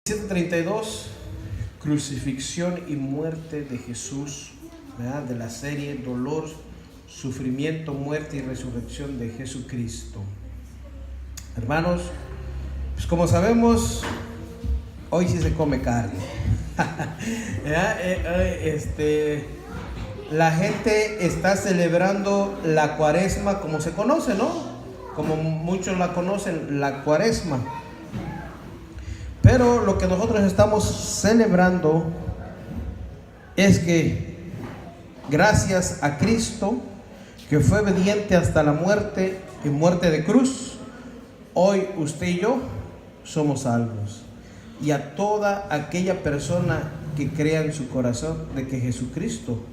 732, crucifixión y muerte de Jesús, ¿verdad? De la serie Dolor, Sufrimiento, Muerte y Resurrección de Jesucristo. Hermanos, pues como sabemos, hoy sí se come carne. La gente está celebrando la Cuaresma como se conoce, ¿no? Como muchos la conocen, la Cuaresma. Pero lo que nosotros estamos celebrando es que gracias a Cristo, que fue obediente hasta la muerte y muerte de cruz, hoy usted y yo somos salvos. Y a toda aquella persona que crea en su corazón de que Jesucristo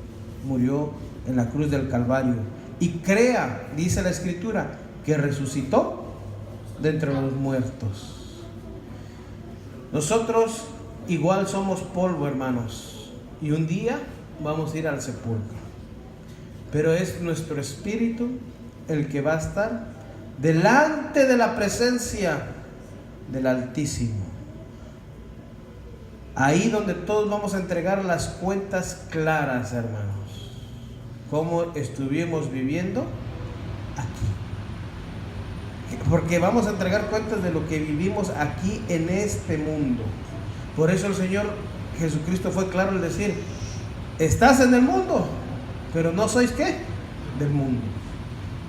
murió en la cruz del Calvario y crea, dice la Escritura, que resucitó de entre los muertos. Nosotros igual somos polvo, hermanos, y un día vamos a ir al sepulcro, pero es nuestro espíritu el que va a estar delante de la presencia del Altísimo, ahí donde todos vamos a entregar las cuentas claras, hermanos, cómo estuvimos viviendo aquí. Porque vamos a entregar cuentas de lo que vivimos aquí en este mundo. Por eso el Señor Jesucristo fue claro al decir: estás en el mundo, pero no sois ¿qué? Del mundo.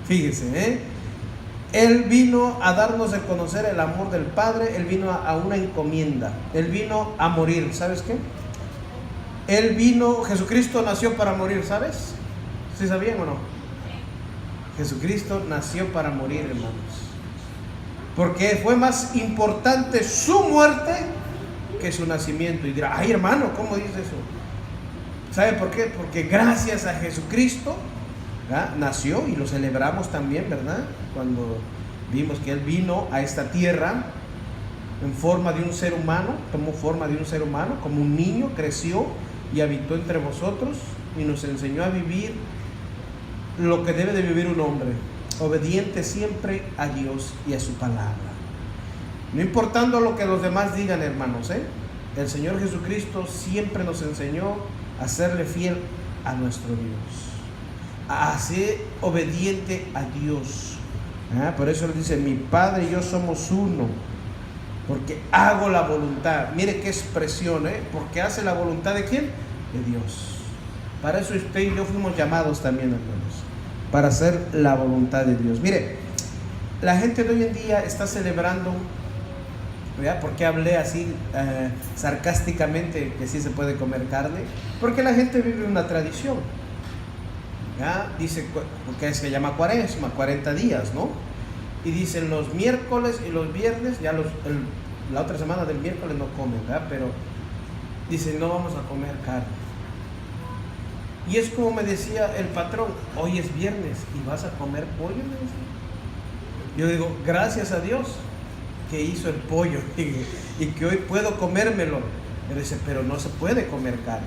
Fíjese, Él vino a darnos a conocer el amor del Padre. Él vino a una encomienda. Él vino a morir, ¿sabes qué? Jesucristo nació para morir, ¿sabes? ¿Sí sabían o no? Jesucristo nació para morir, hermanos. Porque fue más importante su muerte que su nacimiento. Y dirá: ay, hermano, ¿cómo dice eso? ¿Sabe por qué? Porque gracias a Jesucristo, ¿verdad?, nació, y lo celebramos también, ¿verdad? Cuando vimos que Él vino a esta tierra en forma de un ser humano, tomó forma de un ser humano, como un niño, creció y habitó entre vosotros y nos enseñó a vivir lo que debe de vivir un hombre, obediente siempre a Dios y a su palabra, no importando lo que los demás digan, hermanos, El Señor Jesucristo siempre nos enseñó a serle fiel a nuestro Dios, a ser obediente a Dios. Por eso Él dice: mi Padre y yo somos uno, porque hago la voluntad. Mire qué expresión, porque hace la voluntad ¿de quién? De Dios. Para eso usted y yo fuimos llamados también, hermanos, para hacer la voluntad de Dios. Mire, la gente de hoy en día está celebrando, ¿verdad? ¿Por qué hablé así sarcásticamente que sí se puede comer carne? Porque la gente vive una tradición, ¿ya? Dice, porque se llama Cuaresma, 40 días, ¿no? Y dicen los miércoles y los viernes, ya la otra semana del miércoles no comen, ¿verdad? Pero dicen: no vamos a comer carne. Y es como me decía el patrón: hoy es viernes y vas a comer pollo, me decía. Yo digo: gracias a Dios que hizo el pollo y que hoy puedo comérmelo. Me dice: pero no se puede comer carne.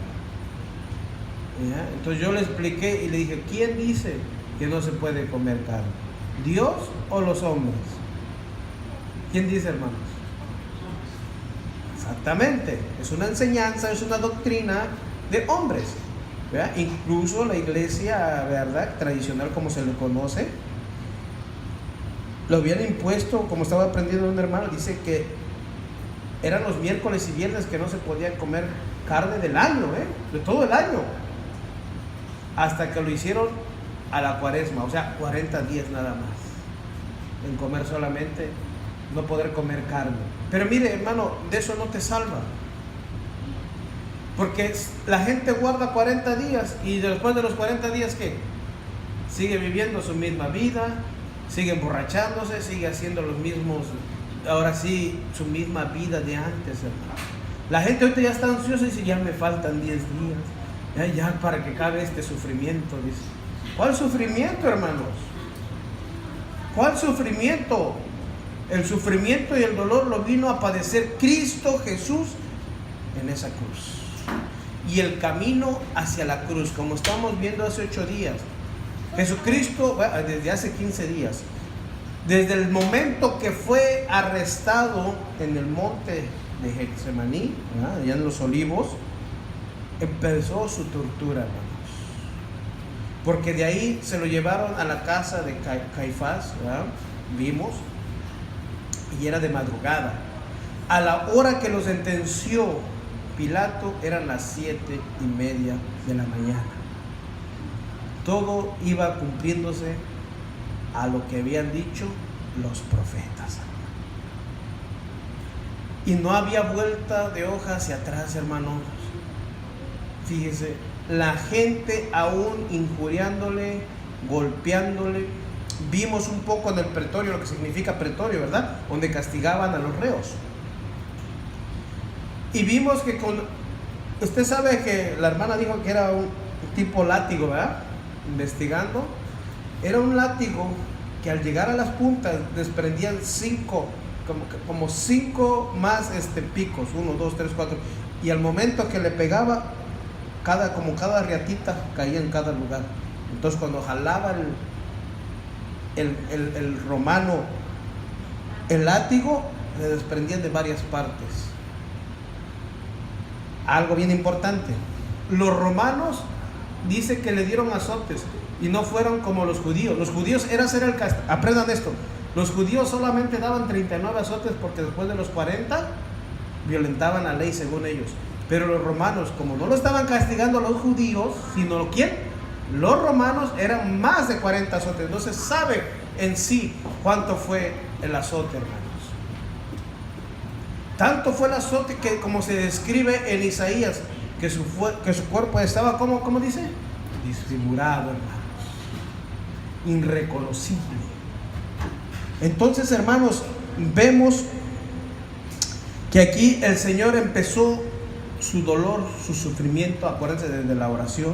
¿Ya? Entonces yo le expliqué y le dije: ¿quién dice que no se puede comer carne? ¿Dios o los hombres? ¿Quién dice, hermanos? Exactamente, es una enseñanza, es una doctrina de hombres, ¿verdad? Incluso la iglesia, ¿verdad?, tradicional, como se le conoce, lo habían impuesto, como estaba aprendiendo un hermano, dice que eran los miércoles y viernes que no se podía comer carne del año, de todo el año, hasta que lo hicieron a la Cuaresma, o sea, 40 días nada más, en comer solamente, no poder comer carne. Pero mire, hermano, de eso no te salva. Porque la gente guarda 40 días y después de los 40 días, ¿qué? Sigue viviendo su misma vida, sigue emborrachándose, sigue haciendo los mismos, ahora sí, su misma vida de antes, hermano. La gente ahorita ya está ansiosa y dice: ya me faltan 10 días, ya para que acabe este sufrimiento, dice. ¿Cuál sufrimiento, hermanos? ¿Cuál sufrimiento? El sufrimiento y el dolor lo vino a padecer Cristo Jesús en esa cruz. Y el camino hacia la cruz, como estamos viendo hace 8 días, Jesucristo, desde hace 15 días, desde el momento que fue arrestado en el monte de Getsemaní, allá en los Olivos, empezó su tortura, hermanos. Porque de ahí se lo llevaron a la casa de Caifás, ¿verdad? Vimos, y era de madrugada. A la hora que lo sentenció Pilato eran las 7:30 de la mañana. Todo iba cumpliéndose a lo que habían dicho los profetas. Y no había vuelta de hoja hacia atrás, hermanos. Fíjese, la gente aún injuriándole, golpeándole. Vimos un poco en el pretorio, lo que significa pretorio, ¿verdad? Donde castigaban a los reos. Y vimos que usted sabe que la hermana dijo que era un tipo látigo, ¿verdad? Investigando. Era un látigo que al llegar a las puntas desprendían 5, como 5 más picos, 1, 2, 3, 4. Y al momento que le pegaba, cada riatita caía en cada lugar. Entonces cuando jalaba el romano el látigo, le desprendían de varias partes. Algo bien importante, los romanos dice que le dieron azotes y no fueron como los judíos. Los judíos era hacer el castigo. Aprendan esto, los judíos solamente daban 39 azotes porque después de los 40 violentaban la ley según ellos. Pero los romanos, como no lo estaban castigando a los judíos, sino ¿quién? Los romanos, eran más de 40 azotes. Entonces sabe en sí cuánto fue el azote, hermanos. Tanto fue el azote que, como se describe en Isaías, que su cuerpo estaba, ¿cómo dice? Desfigurado, hermanos, irreconocible. Entonces, hermanos, vemos que aquí el Señor empezó su dolor, su sufrimiento. Acuérdense desde la oración,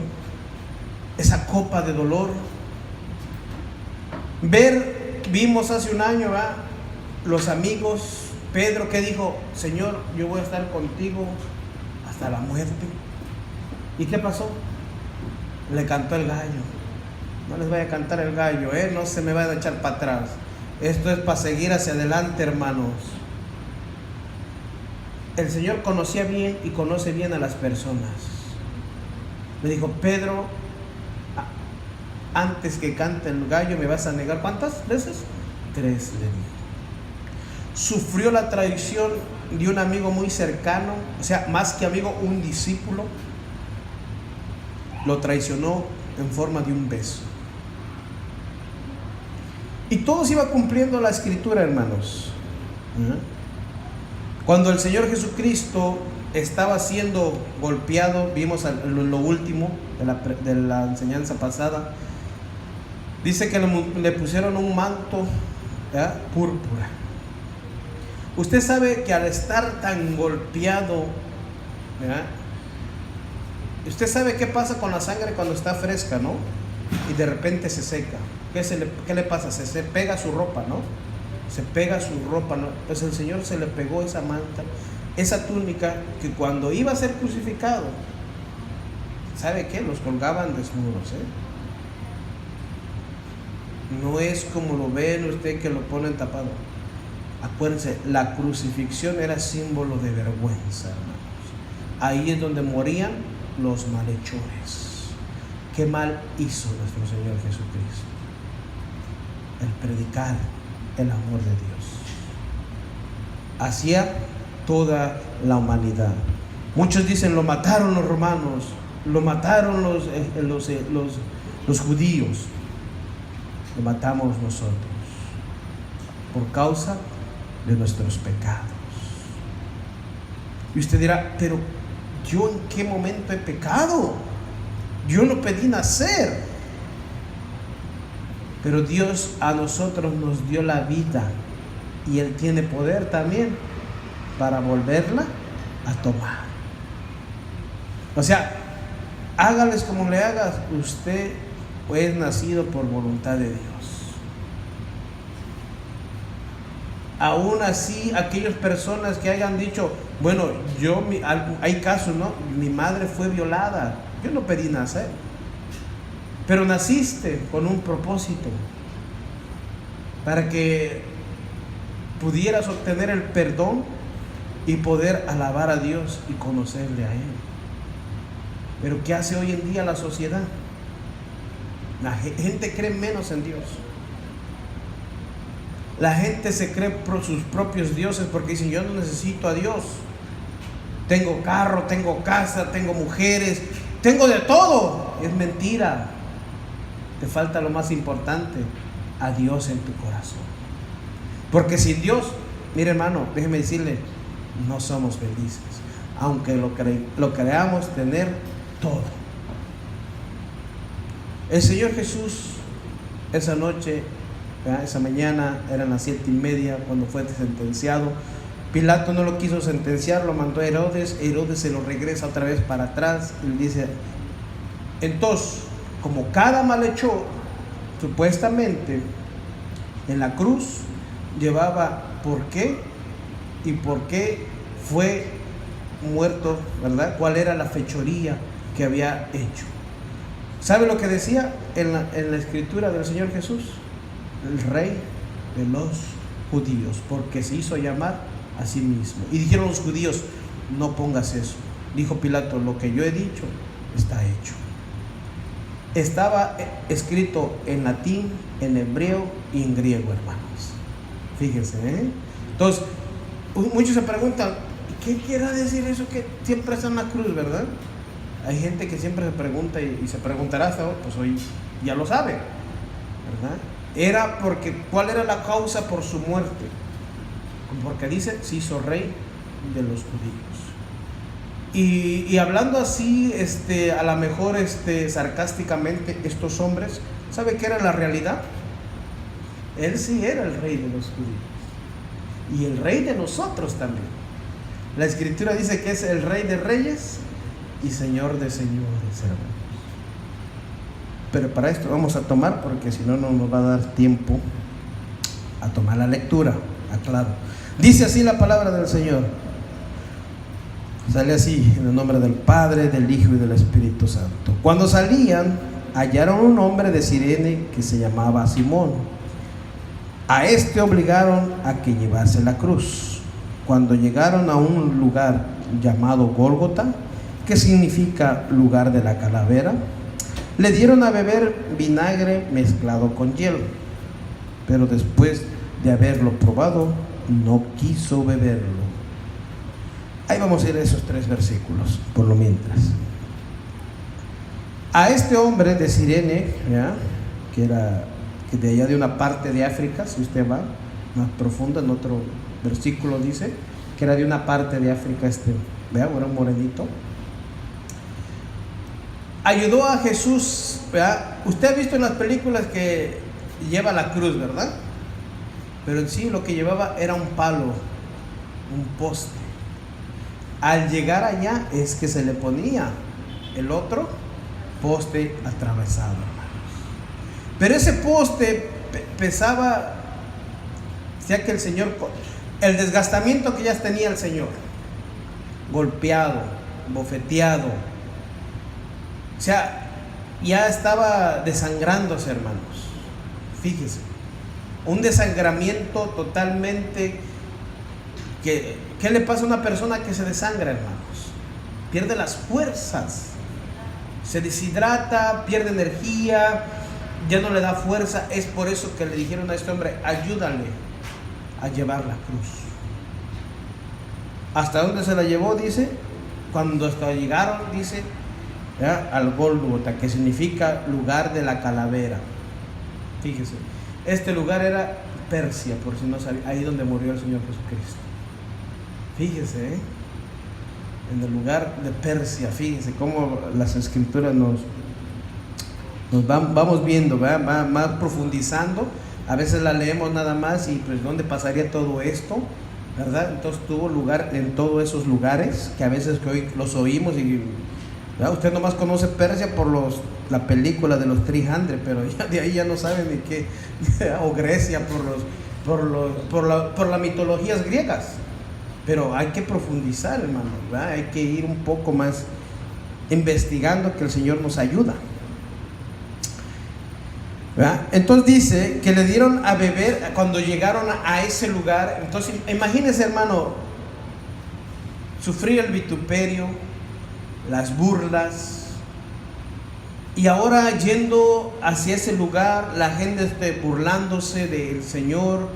esa copa de dolor. Vimos hace un año, ¿verdad? Los amigos, Pedro, que dijo: Señor, yo voy a estar contigo hasta la muerte. ¿Y qué pasó? Le cantó el gallo. No les vaya a cantar el gallo, no se me vaya a echar para atrás. Esto es para seguir hacia adelante, hermanos. El Señor conocía bien y conoce bien a las personas. Le dijo: Pedro, antes que cante el gallo, ¿me vas a negar cuántas veces? 3, le dijo. Sufrió la traición de un amigo muy cercano, o sea, más que amigo, un discípulo. Lo traicionó en forma de un beso. Y todo se iba cumpliendo la escritura, hermanos. Cuando el Señor Jesucristo estaba siendo golpeado, vimos lo último de la enseñanza pasada, dice que le pusieron un manto, ¿verdad?, púrpura. Usted sabe que al estar tan golpeado, ¿verdad?, usted sabe qué pasa con la sangre cuando está fresca, ¿no? Y de repente se seca. ¿Qué le pasa? Se pega su ropa, ¿no? Se pega su ropa, ¿no? Pues el Señor se le pegó esa manta, esa túnica, que cuando iba a ser crucificado, ¿sabe qué? Los colgaban desnudos, No es como lo ven usted, que lo ponen tapado. Acuérdense, la crucifixión era símbolo de vergüenza, hermanos. Ahí es donde morían los malhechores. ¿Qué mal hizo nuestro Señor Jesucristo? El predicar el amor de Dios hacia toda la humanidad. Muchos dicen: lo mataron los romanos, lo mataron los judíos. Lo matamos nosotros por causa de nuestros pecados. Y usted dirá: pero ¿yo en qué momento he pecado? Yo no pedí nacer. Pero Dios a nosotros nos dio la vida, y Él tiene poder también para volverla a tomar. O sea, hágales como le hagas, usted es nacido por voluntad de Dios. Aún así, aquellas personas que hayan dicho: bueno, hay casos, ¿no? Mi madre fue violada, yo no pedí nacer. Pero naciste con un propósito, para que pudieras obtener el perdón y poder alabar a Dios y conocerle a Él. Pero ¿qué hace hoy en día la sociedad? La gente cree menos en Dios. La gente se cree por sus propios dioses porque dicen: yo no necesito a Dios. Tengo carro, tengo casa, tengo mujeres, tengo de todo. Es mentira. Te falta lo más importante: a Dios en tu corazón. Porque sin Dios, mire hermano, déjeme decirle, no somos felices, aunque lo creamos tener todo. El Señor Jesús esa noche, esa mañana, eran las 7:30 cuando fue sentenciado. Pilato no lo quiso sentenciar, lo mandó a Herodes. Herodes se lo regresa otra vez para atrás y le dice: entonces, como cada malhechor supuestamente en la cruz llevaba por qué y por qué fue muerto, ¿verdad? ¿Cuál era la fechoría que había hecho? ¿Sabe lo que decía en la escritura del Señor Jesús? El Rey de los judíos, porque se hizo llamar a sí mismo. Y dijeron los judíos: no pongas eso. Dijo Pilato: lo que yo he dicho está hecho. Estaba escrito en latín, en hebreo y en griego, hermanos. Fíjense, ¿eh? Entonces, muchos se preguntan: ¿qué quiere decir eso que siempre está en la cruz, verdad? Hay gente que siempre se pregunta y se preguntará hasta hoy, pues hoy ya lo sabe, ¿verdad? Era porque, ¿cuál era la causa por su muerte? Porque dice: se hizo rey de los judíos. Y hablando así, a lo mejor sarcásticamente, estos hombres, ¿sabe qué era la realidad? Él sí era el rey de los judíos y el rey de nosotros también. La escritura dice que es el rey de reyes y señor de señores, hermanos. Pero para esto vamos a tomar, porque si no, no nos va a dar tiempo a tomar la lectura. Aclaro. Dice así la palabra del Señor. Sale así: en el nombre del Padre, del Hijo y del Espíritu Santo. Cuando salían, hallaron un hombre de Cirene que se llamaba Simón. A este obligaron a que llevase la cruz. Cuando llegaron a un lugar llamado Gólgota, que significa lugar de la calavera, le dieron a beber vinagre mezclado con hielo. Pero después de haberlo probado, no quiso beberlo. Ahí vamos a ir a esos 3 versículos, por lo mientras. A este hombre de Cirene, ¿ya?, que era de allá de una parte de África, si usted va más profundo, en otro versículo dice que era de una parte de África, vea, era un morenito. Ayudó a Jesús, ¿verdad? Usted ha visto en las películas que lleva la cruz, ¿verdad? Pero en sí lo que llevaba era un palo, un poste. Al llegar allá es que se le ponía el otro poste atravesado, hermanos. Pero ese poste pesaba, ya que el Señor, el desgastamiento que ya tenía el Señor, golpeado, bofeteado, o sea, ya estaba desangrándose, hermanos. Fíjese, un desangramiento totalmente. ¿Qué le pasa a una persona que se desangra, hermanos? Pierde las fuerzas, se deshidrata, pierde energía, ya no le da fuerza. Es por eso que le dijeron a este hombre: ayúdale a llevar la cruz. ¿Hasta dónde se la llevó? Dice, cuando hasta llegaron, dice, ¿ya?, al Gólgota, que significa lugar de la calavera. Fíjese, este lugar era Persia, por si no sabía, ahí donde murió el Señor Jesucristo. Fíjese, en el lugar de Persia. Fíjese cómo las escrituras nos vamos viendo, ¿verdad? Más profundizando. A veces la leemos nada más y pues ¿dónde pasaría todo esto? ¿Verdad? Entonces tuvo lugar en todos esos lugares que a veces que hoy los oímos y, ¿verdad?, usted nomás conoce Persia por la película de los 300, pero ya de ahí ya no sabe ni qué, o Grecia por las mitologías griegas. Pero hay que profundizar, hermano, ¿verdad? Hay que ir un poco más investigando, que el Señor nos ayuda, ¿verdad? Entonces dice que le dieron a beber cuando llegaron a ese lugar. Entonces imagínese, hermano, sufrir el vituperio, las burlas. Y ahora yendo hacia ese lugar, la gente burlándose del Señor.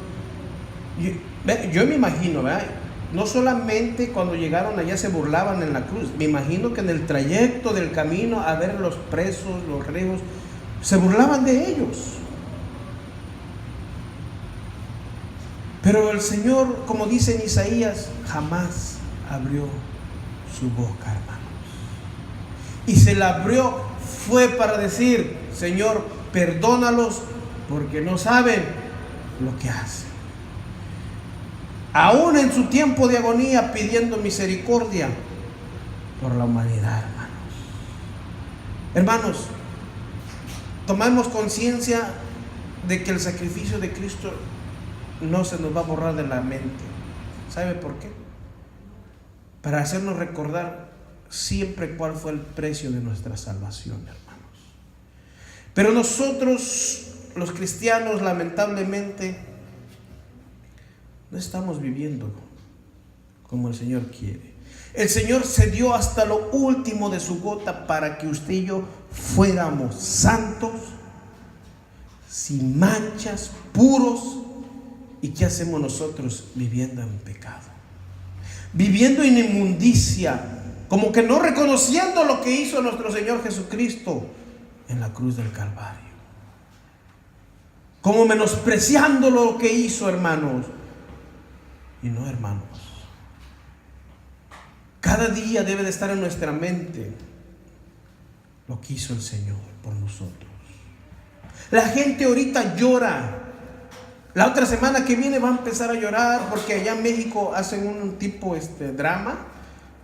Yo me imagino, ¿verdad? No solamente cuando llegaron allá se burlaban en la cruz. Me imagino que en el trayecto del camino a ver los presos, los reos, se burlaban de ellos. Pero el Señor, como dice en Isaías, jamás abrió su boca, hermanos. Y se la abrió fue para decir: Señor, perdónalos porque no saben lo que hacen. Aún en su tiempo de agonía, pidiendo misericordia por la humanidad, hermanos. Hermanos, tomemos conciencia de que el sacrificio de Cristo no se nos va a borrar de la mente. ¿Sabe por qué? Para hacernos recordar siempre cuál fue el precio de nuestra salvación, hermanos. Pero nosotros, los cristianos, lamentablemente, no estamos viviendo como el Señor quiere. El Señor se dio hasta lo último de su gota para que usted y yo fuéramos santos, sin manchas, puros. ¿Y qué hacemos nosotros viviendo en pecado? Viviendo en inmundicia, como que no reconociendo lo que hizo nuestro Señor Jesucristo en la cruz del Calvario. Como menospreciando lo que hizo, hermanos. Y no, hermanos. Cada día debe de estar en nuestra mente lo que hizo el Señor por nosotros. La gente ahorita llora. La otra semana que viene va a empezar a llorar porque allá en México hacen un tipo drama,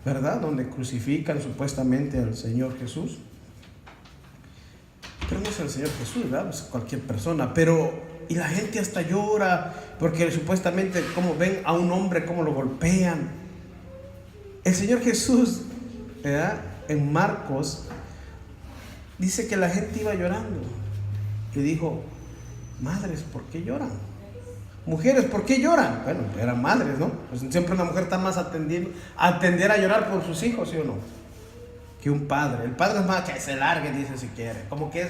¿verdad? Donde crucifican supuestamente al Señor Jesús. Pero no es el Señor Jesús, ¿verdad? Es cualquier persona. Y la gente hasta llora porque supuestamente como ven a un hombre cómo lo golpean. El Señor Jesús, ¿verdad? En Marcos dice que la gente iba llorando y dijo: madres, ¿por qué lloran? Mujeres, ¿por qué lloran? Bueno, eran madres, ¿no? Pues siempre una mujer está más atender a llorar por sus hijos, ¿sí o no? Que un padre. El padre es más que se largue, dice, si quiere. Como que es,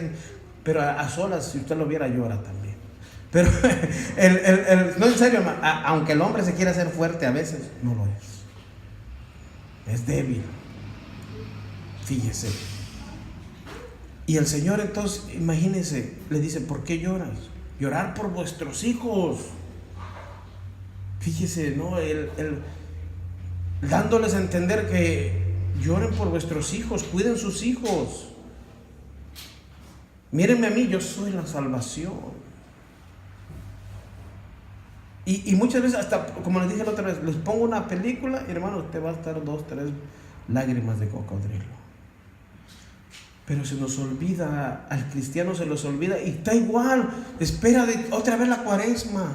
pero a solas, si usted lo viera, llora también. Pero no, en serio, aunque el hombre se quiera hacer fuerte a veces, no lo es. Es débil. Fíjese. Y el Señor entonces, imagínense, le dice: ¿por qué lloras? Llorar por vuestros hijos. Fíjese, ¿no? Dándoles a entender que lloren por vuestros hijos, cuiden sus hijos. Mírenme a mí, yo soy la salvación. Y muchas veces, hasta como les dije la otra vez, les pongo una película y, hermano, usted va a estar 2, 3 lágrimas de cocodrilo. Pero se nos olvida, al cristiano se nos olvida, y está igual, espera otra vez la cuaresma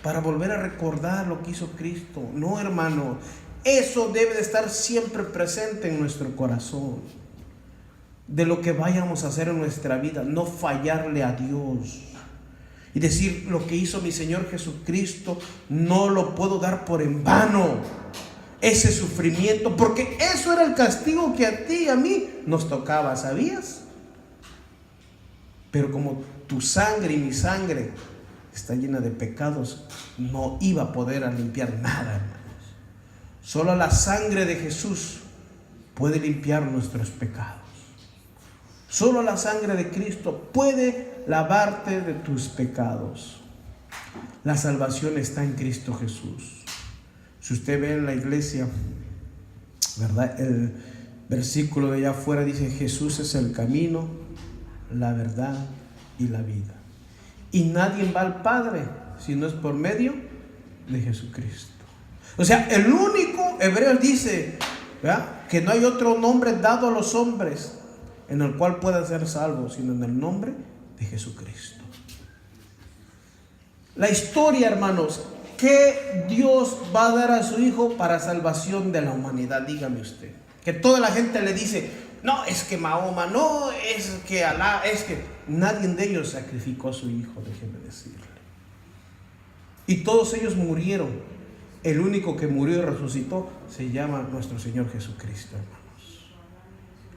para volver a recordar lo que hizo Cristo. No, hermano, eso debe de estar siempre presente en nuestro corazón. De lo que vayamos a hacer en nuestra vida, no fallarle a Dios. Y decir: lo que hizo mi Señor Jesucristo no lo puedo dar por en vano. Ese sufrimiento, porque eso era el castigo que a ti y a mí nos tocaba, ¿sabías? Pero como tu sangre y mi sangre está llena de pecados, no iba a poder limpiar nada, hermanos. Solo la sangre de Jesús puede limpiar nuestros pecados. Solo la sangre de Cristo puede lavarte de tus pecados. La salvación está en Cristo Jesús. Si usted ve en la iglesia, ¿verdad? El versículo de allá afuera dice: Jesús es el camino, la verdad y la vida. Y nadie va al Padre si no es por medio de Jesucristo. O sea, el único, Hebreos dice, ¿verdad?, que no hay otro nombre dado a los hombres en el cual puedan ser salvos, sino en el nombre de Jesucristo. La historia, hermanos, ¿qué Dios va a dar a su Hijo para salvación de la humanidad? Dígame usted. Que toda la gente le dice: no, es que Mahoma, no, es que Alá, es que... Nadie de ellos sacrificó a su Hijo, déjeme decirle. Y todos ellos murieron el único que murió y resucitó se llama nuestro Señor Jesucristo, hermanos.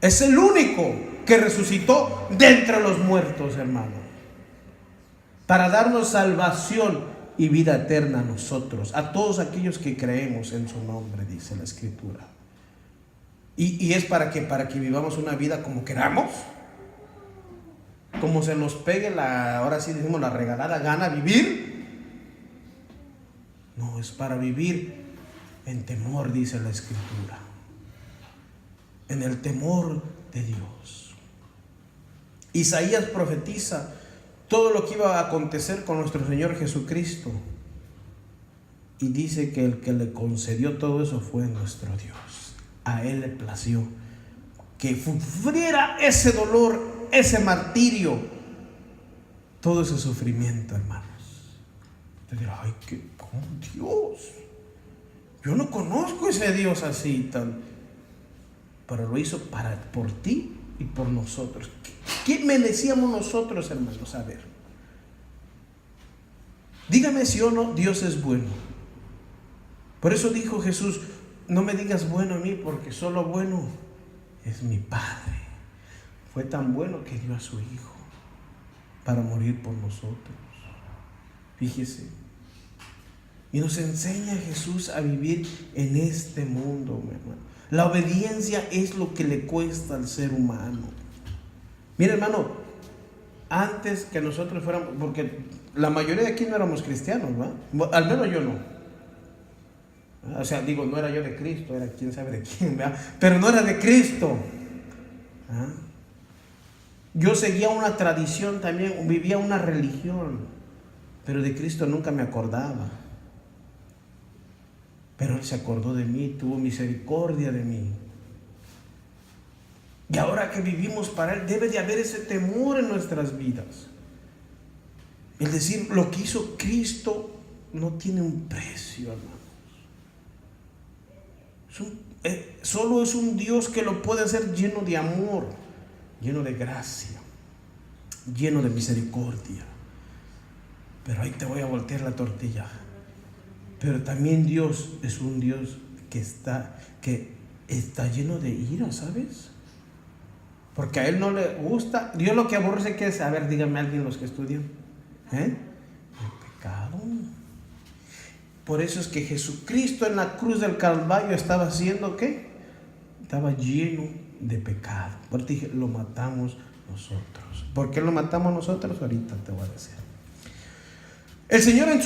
Es el único que resucitó de entre los muertos, hermanos, para darnos salvación y vida eterna a nosotros, a todos aquellos que creemos en su nombre, dice la Escritura. Y es para que vivamos una vida como queramos, como se nos pegue ahora sí decimos la regalada gana vivir. No, es para vivir en temor, dice la Escritura, en el temor de Dios. Isaías profetiza todo lo que iba a acontecer con nuestro Señor Jesucristo, y dice que el que le concedió todo eso fue nuestro Dios. A Él le plació que sufriera ese dolor, ese martirio, todo ese sufrimiento, hermanos. Te dirá, ay, ¿cómo Dios? Yo no conozco ese Dios así, pero lo hizo por ti y por nosotros. ¿Qué merecíamos nosotros, hermanos? A ver, dígame si o no, Dios es bueno. Por eso dijo Jesús, no me digas bueno a mí, porque solo bueno es mi Padre. Fue tan bueno que dio a su Hijo para morir por nosotros. Fíjese. Y nos enseña Jesús a vivir en este mundo, mi hermano. La obediencia es lo que le cuesta al ser humano. Mira, hermano, antes que nosotros fuéramos, porque la mayoría de aquí no éramos cristianos, ¿va? Al menos yo no. O sea, digo, no era yo de Cristo, era quién sabe de quién, ¿verdad? Pero no era de Cristo. Yo seguía una tradición también, vivía una religión, pero de Cristo nunca me acordaba. Pero Él se acordó de mí, tuvo misericordia de mí. Y ahora que vivimos para Él, debe de haber ese temor en nuestras vidas. El decir, lo que hizo Cristo no tiene un precio, hermano. Solo es un Dios que lo puede hacer lleno de amor, lleno de gracia, lleno de misericordia. Pero ahí te voy a voltear la tortilla. Pero también Dios es un Dios que está lleno de ira, ¿sabes? Porque a Él no le gusta. Dios lo que aborrece que es, a ver, díganme alguien los que estudian, el pecado. Por eso es que Jesucristo en la cruz del Calvario estaba haciendo ¿qué? Estaba lleno de pecado. Por eso dije, lo matamos nosotros. ¿Por qué lo matamos nosotros? Ahorita te voy a decir. El Señor en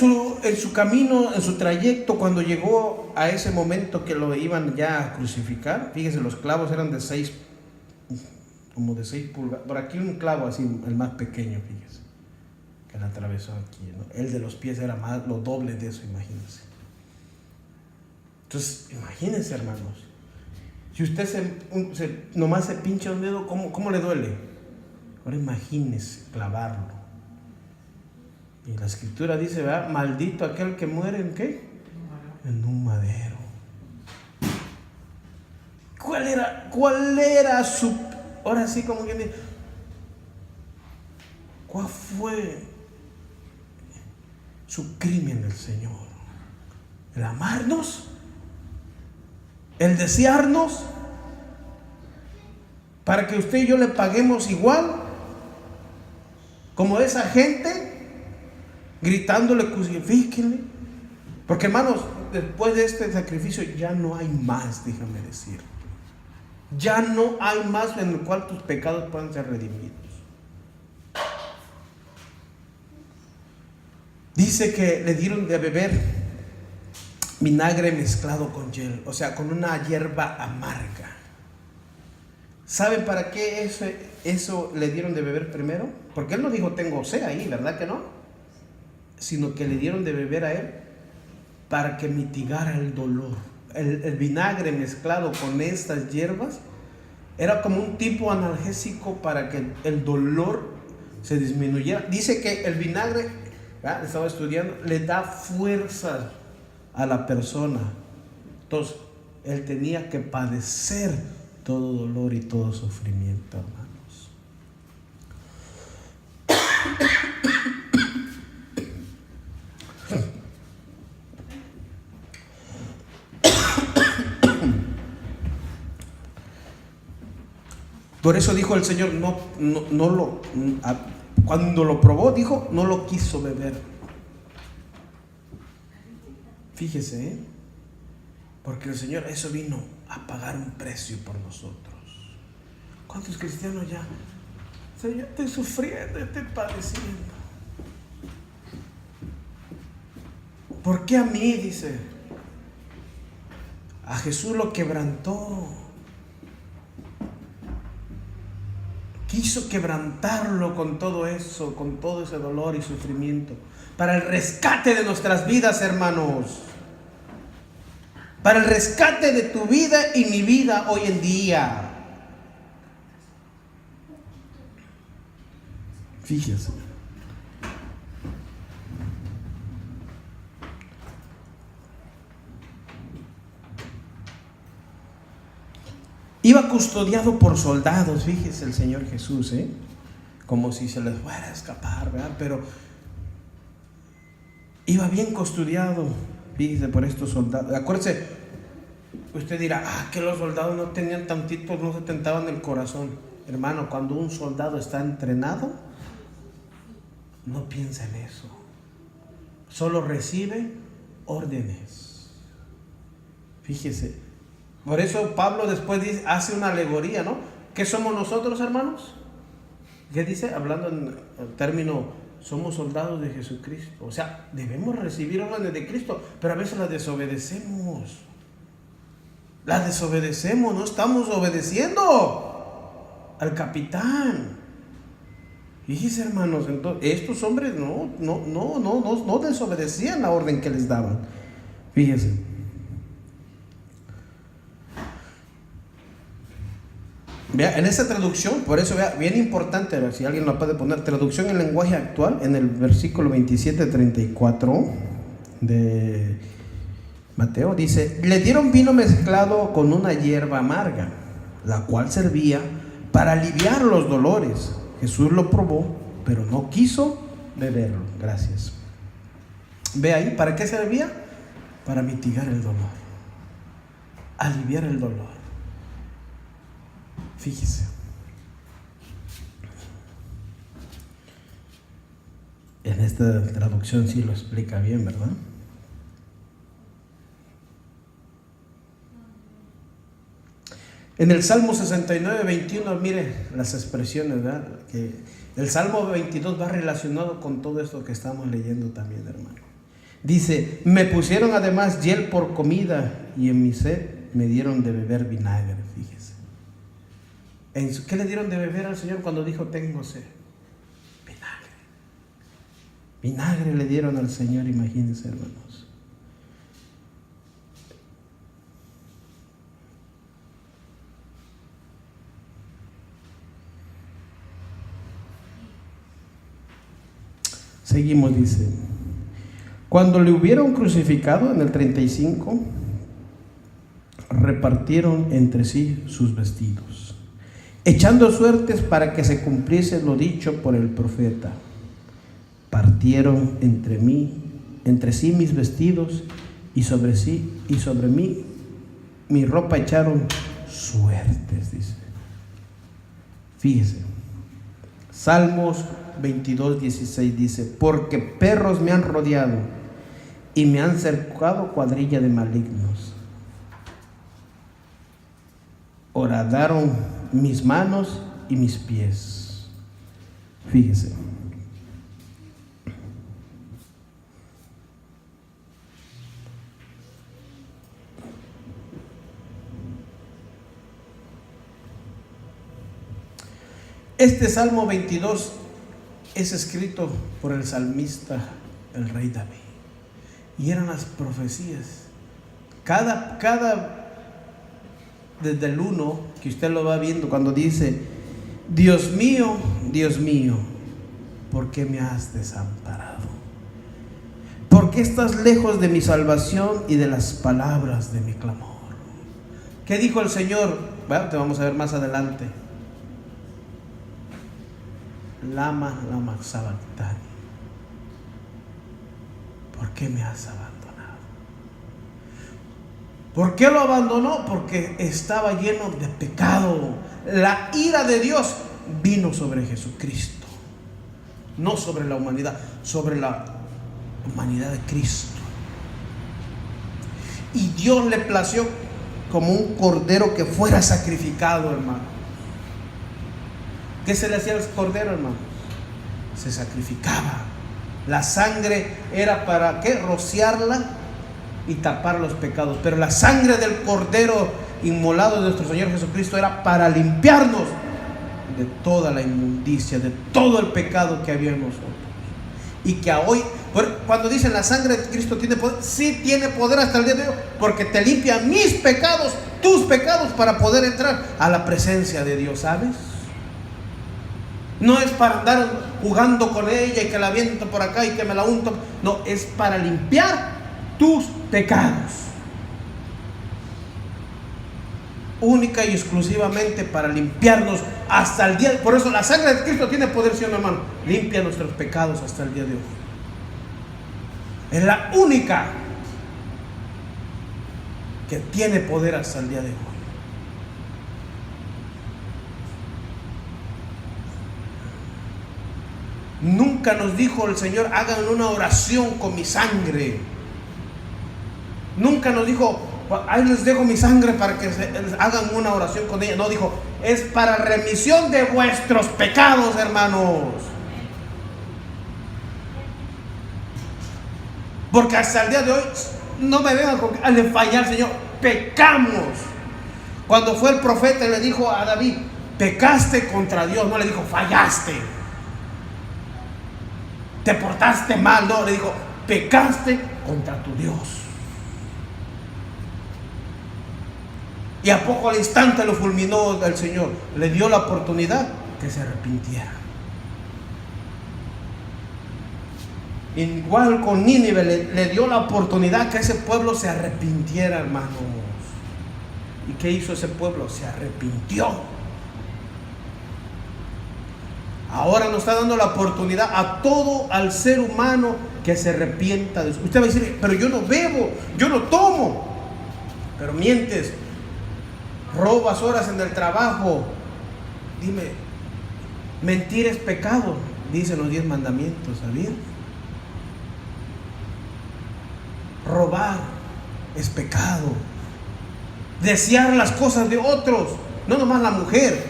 su camino, en su trayecto, cuando llegó a ese momento que lo iban ya a crucificar, fíjese, los clavos eran de 6 pulgadas. Por aquí un clavo así, el más pequeño, fíjese, que le atravesó aquí, ¿no? El de los pies era más, lo doble de eso, imagínense. Entonces, imagínense, hermanos, si usted nomás se pincha un dedo, ¿cómo le duele? Ahora imagínense clavarlo. Y la Escritura dice, ¿verdad? Maldito aquel que muere ¿en qué? En un madero. ¿Cuál era su... Ahora sí, como que dice, ¿cuál fue su crimen del Señor? ¿El amarnos? ¿El desearnos? ¿Para que usted y yo le paguemos igual? Como esa gente gritándole, crucifíquenle. Porque, hermanos, después de este sacrificio ya no hay más, déjame decir. Ya no hay más en el cual tus pecados puedan ser redimidos. Dice que le dieron de beber vinagre mezclado con hiel, o sea, con una hierba amarga. ¿Saben para qué eso le dieron de beber primero? Porque Él no dijo tengo sed ahí, ¿verdad que no? Sino que le dieron de beber a Él para que mitigara el dolor. El vinagre mezclado con estas hierbas era como un tipo analgésico para que el dolor se disminuyera. Dice que el vinagre, estaba estudiando, le da fuerza a la persona. Entonces, Él tenía que padecer todo dolor y todo sufrimiento, hermanos. Por eso dijo el Señor, cuando lo probó, dijo, no lo quiso beber. Fíjese, porque el Señor eso vino a pagar un precio por nosotros. ¿Cuántos cristianos ya? Señor, estoy sufriendo, estoy padeciendo. ¿Por qué a mí? Dice. A Jesús lo quebrantó. Quiso quebrantarlo con todo eso, con todo ese dolor y sufrimiento, para el rescate de nuestras vidas, hermanos. Para el rescate de tu vida y mi vida hoy en día. Fíjese. Iba custodiado por soldados, fíjese el Señor Jesús, como si se les fuera a escapar, ¿verdad? Pero iba bien custodiado, fíjese, por estos soldados. Acuérdese, usted dirá, que los soldados no tenían tantitos, no se tentaban el corazón. Hermano, cuando un soldado está entrenado, no piensa en eso. Solo recibe órdenes. Fíjese. Por eso Pablo después hace una alegoría, ¿no? ¿Qué somos nosotros, hermanos? ¿Qué dice? Hablando en el término, somos soldados de Jesucristo. O sea, debemos recibir órdenes de Cristo, pero a veces las desobedecemos. No estamos obedeciendo al capitán. Fíjense, hermanos, entonces, estos hombres no desobedecían la orden que les daban. Fíjense. Vea, en esa traducción, por eso vea, bien importante, si alguien lo puede poner, traducción en lenguaje actual, en el versículo 27-34 de Mateo, dice: le dieron vino mezclado con una hierba amarga, la cual servía para aliviar los dolores. Jesús lo probó, pero no quiso beberlo. Gracias. Ve ahí, ¿para qué servía? Para mitigar el dolor, aliviar el dolor. Fíjese. En esta traducción sí lo explica bien, ¿verdad? En el Salmo 69, 21, mire las expresiones, ¿verdad? Que el Salmo 22 va relacionado con todo esto que estamos leyendo también, hermano. Dice: me pusieron además hiel por comida, y en mi sed me dieron de beber vinagre. Fíjese. ¿Qué le dieron de beber al Señor cuando dijo tengo sed? Vinagre. Vinagre le dieron al Señor, imagínense, hermanos. Seguimos, dice: cuando le hubieron crucificado, en el 35, repartieron entre sí sus vestidos, echando suertes para que se cumpliese lo dicho por el profeta. Partieron entre sí mis vestidos, y sobre mí mi ropa echaron suertes, dice. Fíjese, Salmos 22, 16 dice: porque perros me han rodeado y me han cercado cuadrilla de malignos. Horadaron mis manos y mis pies. Fíjese. Este Salmo 22 es escrito por el salmista, el rey David, y eran las profecías. Desde el 1, que usted lo va viendo, cuando dice: Dios mío, ¿por qué me has desamparado? ¿Por qué estás lejos de mi salvación y de las palabras de mi clamor? ¿Qué dijo el Señor? Bueno, te vamos a ver más adelante. Lama sabactani. ¿Por qué me has abandonado? ¿Por qué lo abandonó? Porque estaba lleno de pecado. La ira de Dios vino sobre Jesucristo, no sobre la humanidad, sobre la humanidad de Cristo. Y Dios le plació como un cordero que fuera sacrificado, hermano. ¿Qué se le hacía al cordero, hermano? Se sacrificaba. La sangre era para ¿qué? Rociarla y tapar los pecados. Pero la sangre del cordero inmolado de nuestro Señor Jesucristo era para limpiarnos de toda la inmundicia, de todo el pecado que había en nosotros. Y que hoy, cuando dicen la sangre de Cristo tiene poder, sí tiene poder hasta el día de hoy, porque te limpia mis pecados, tus pecados, para poder entrar a la presencia de Dios, ¿sabes? No es para andar jugando con ella y que la aviento por acá y que me la unto. No, es para limpiar tus pecados. Única y exclusivamente para limpiarnos hasta el día. Por eso la sangre de Cristo tiene poder, ¿sí o no, hermano? Limpia nuestros pecados hasta el día de hoy. Es la única que tiene poder hasta el día de hoy. Nunca nos dijo el Señor: hagan una oración con mi sangre. Nunca nos dijo: ahí les dejo mi sangre para que hagan una oración con ella. No, dijo: es para remisión de vuestros pecados, hermanos. Porque hasta el día de hoy, no me vengan con que le falla al Señor. Pecamos. Cuando fue el profeta, le dijo a David: pecaste contra Dios. No le dijo: fallaste, te portaste mal. No, le dijo: pecaste contra tu Dios. Y a poco al instante lo fulminó el Señor. Le dio la oportunidad que se arrepintiera. Igual con Nínive le dio la oportunidad que ese pueblo se arrepintiera, hermanos. ¿Y qué hizo ese pueblo? Se arrepintió. Ahora nos está dando la oportunidad a todo al ser humano que se arrepienta de eso. Usted va a decir: pero yo no bebo, yo no tomo. Pero mientes, robas horas en el trabajo. Dime, mentir es pecado, dicen los 10 mandamientos, ¿sabías? Robar es pecado. Desear las cosas de otros, no nomás la mujer,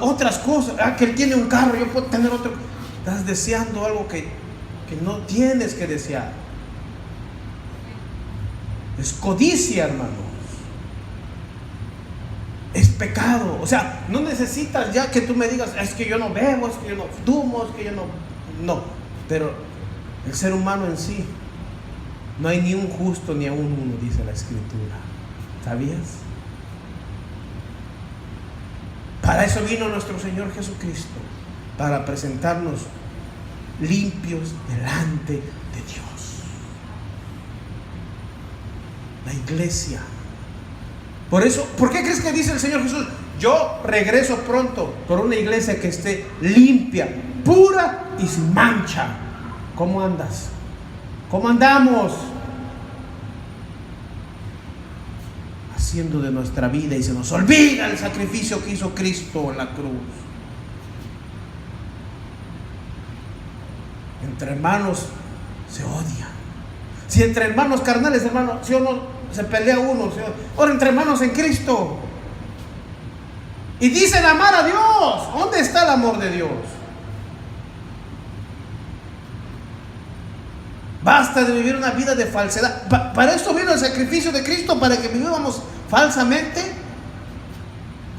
otras cosas. Que él tiene un carro, yo puedo tener otro. Estás deseando algo que no tienes que desear. Es codicia, hermanos. Es pecado. O sea, no necesitas ya que tú me digas: es que yo no bebo, es que yo no fumo, es que yo no. No, pero el ser humano en sí, no hay ni un justo ni aún uno, dice la Escritura. ¿Sabías? Para eso vino nuestro Señor Jesucristo, para presentarnos limpios delante de Dios. La iglesia. Por eso, ¿por qué crees que dice el Señor Jesús: yo regreso pronto por una iglesia que esté limpia, pura y sin mancha? ¿Cómo andas? ¿Cómo andamos? Haciendo de nuestra vida, y se nos olvida el sacrificio que hizo Cristo en la cruz. Entre hermanos se odian. Si entre hermanos carnales, hermanos, si uno se pelea uno, ahora entre hermanos en Cristo. Y dicen amar a Dios. ¿Dónde está el amor de Dios? Basta de vivir una vida de falsedad. Para esto vino el sacrificio de Cristo, para que vivamos falsamente.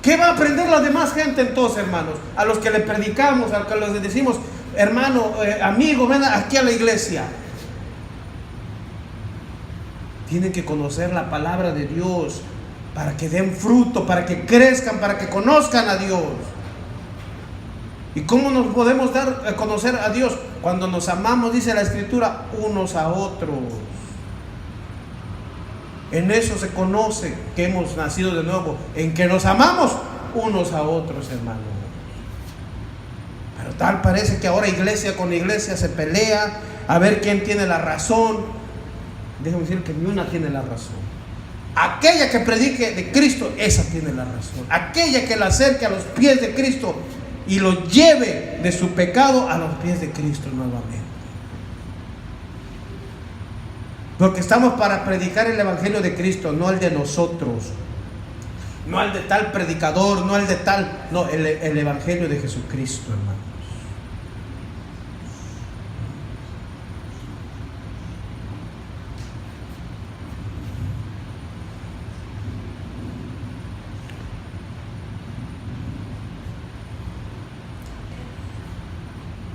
¿Qué va a aprender la demás gente entonces, hermanos? A los que le predicamos, a los que les decimos: hermano, amigo, ven aquí a la iglesia. Tienen que conocer la palabra de Dios para que den fruto, para que crezcan, para que conozcan a Dios. ¿Y cómo nos podemos dar a conocer a Dios? Cuando nos amamos, dice la Escritura, unos a otros. En eso se conoce que hemos nacido de nuevo, en que nos amamos unos a otros, hermanos. Pero tal parece que ahora iglesia con iglesia se pelea a ver quién tiene la razón. Déjame decir que ni una tiene la razón. Aquella que predique de Cristo, esa tiene la razón. Aquella que la acerque a los pies de Cristo y lo lleve de su pecado a los pies de Cristo nuevamente. Porque estamos para predicar el evangelio de Cristo, no el de nosotros, no el de tal predicador, no el de tal, no, el evangelio de Jesucristo, hermanos.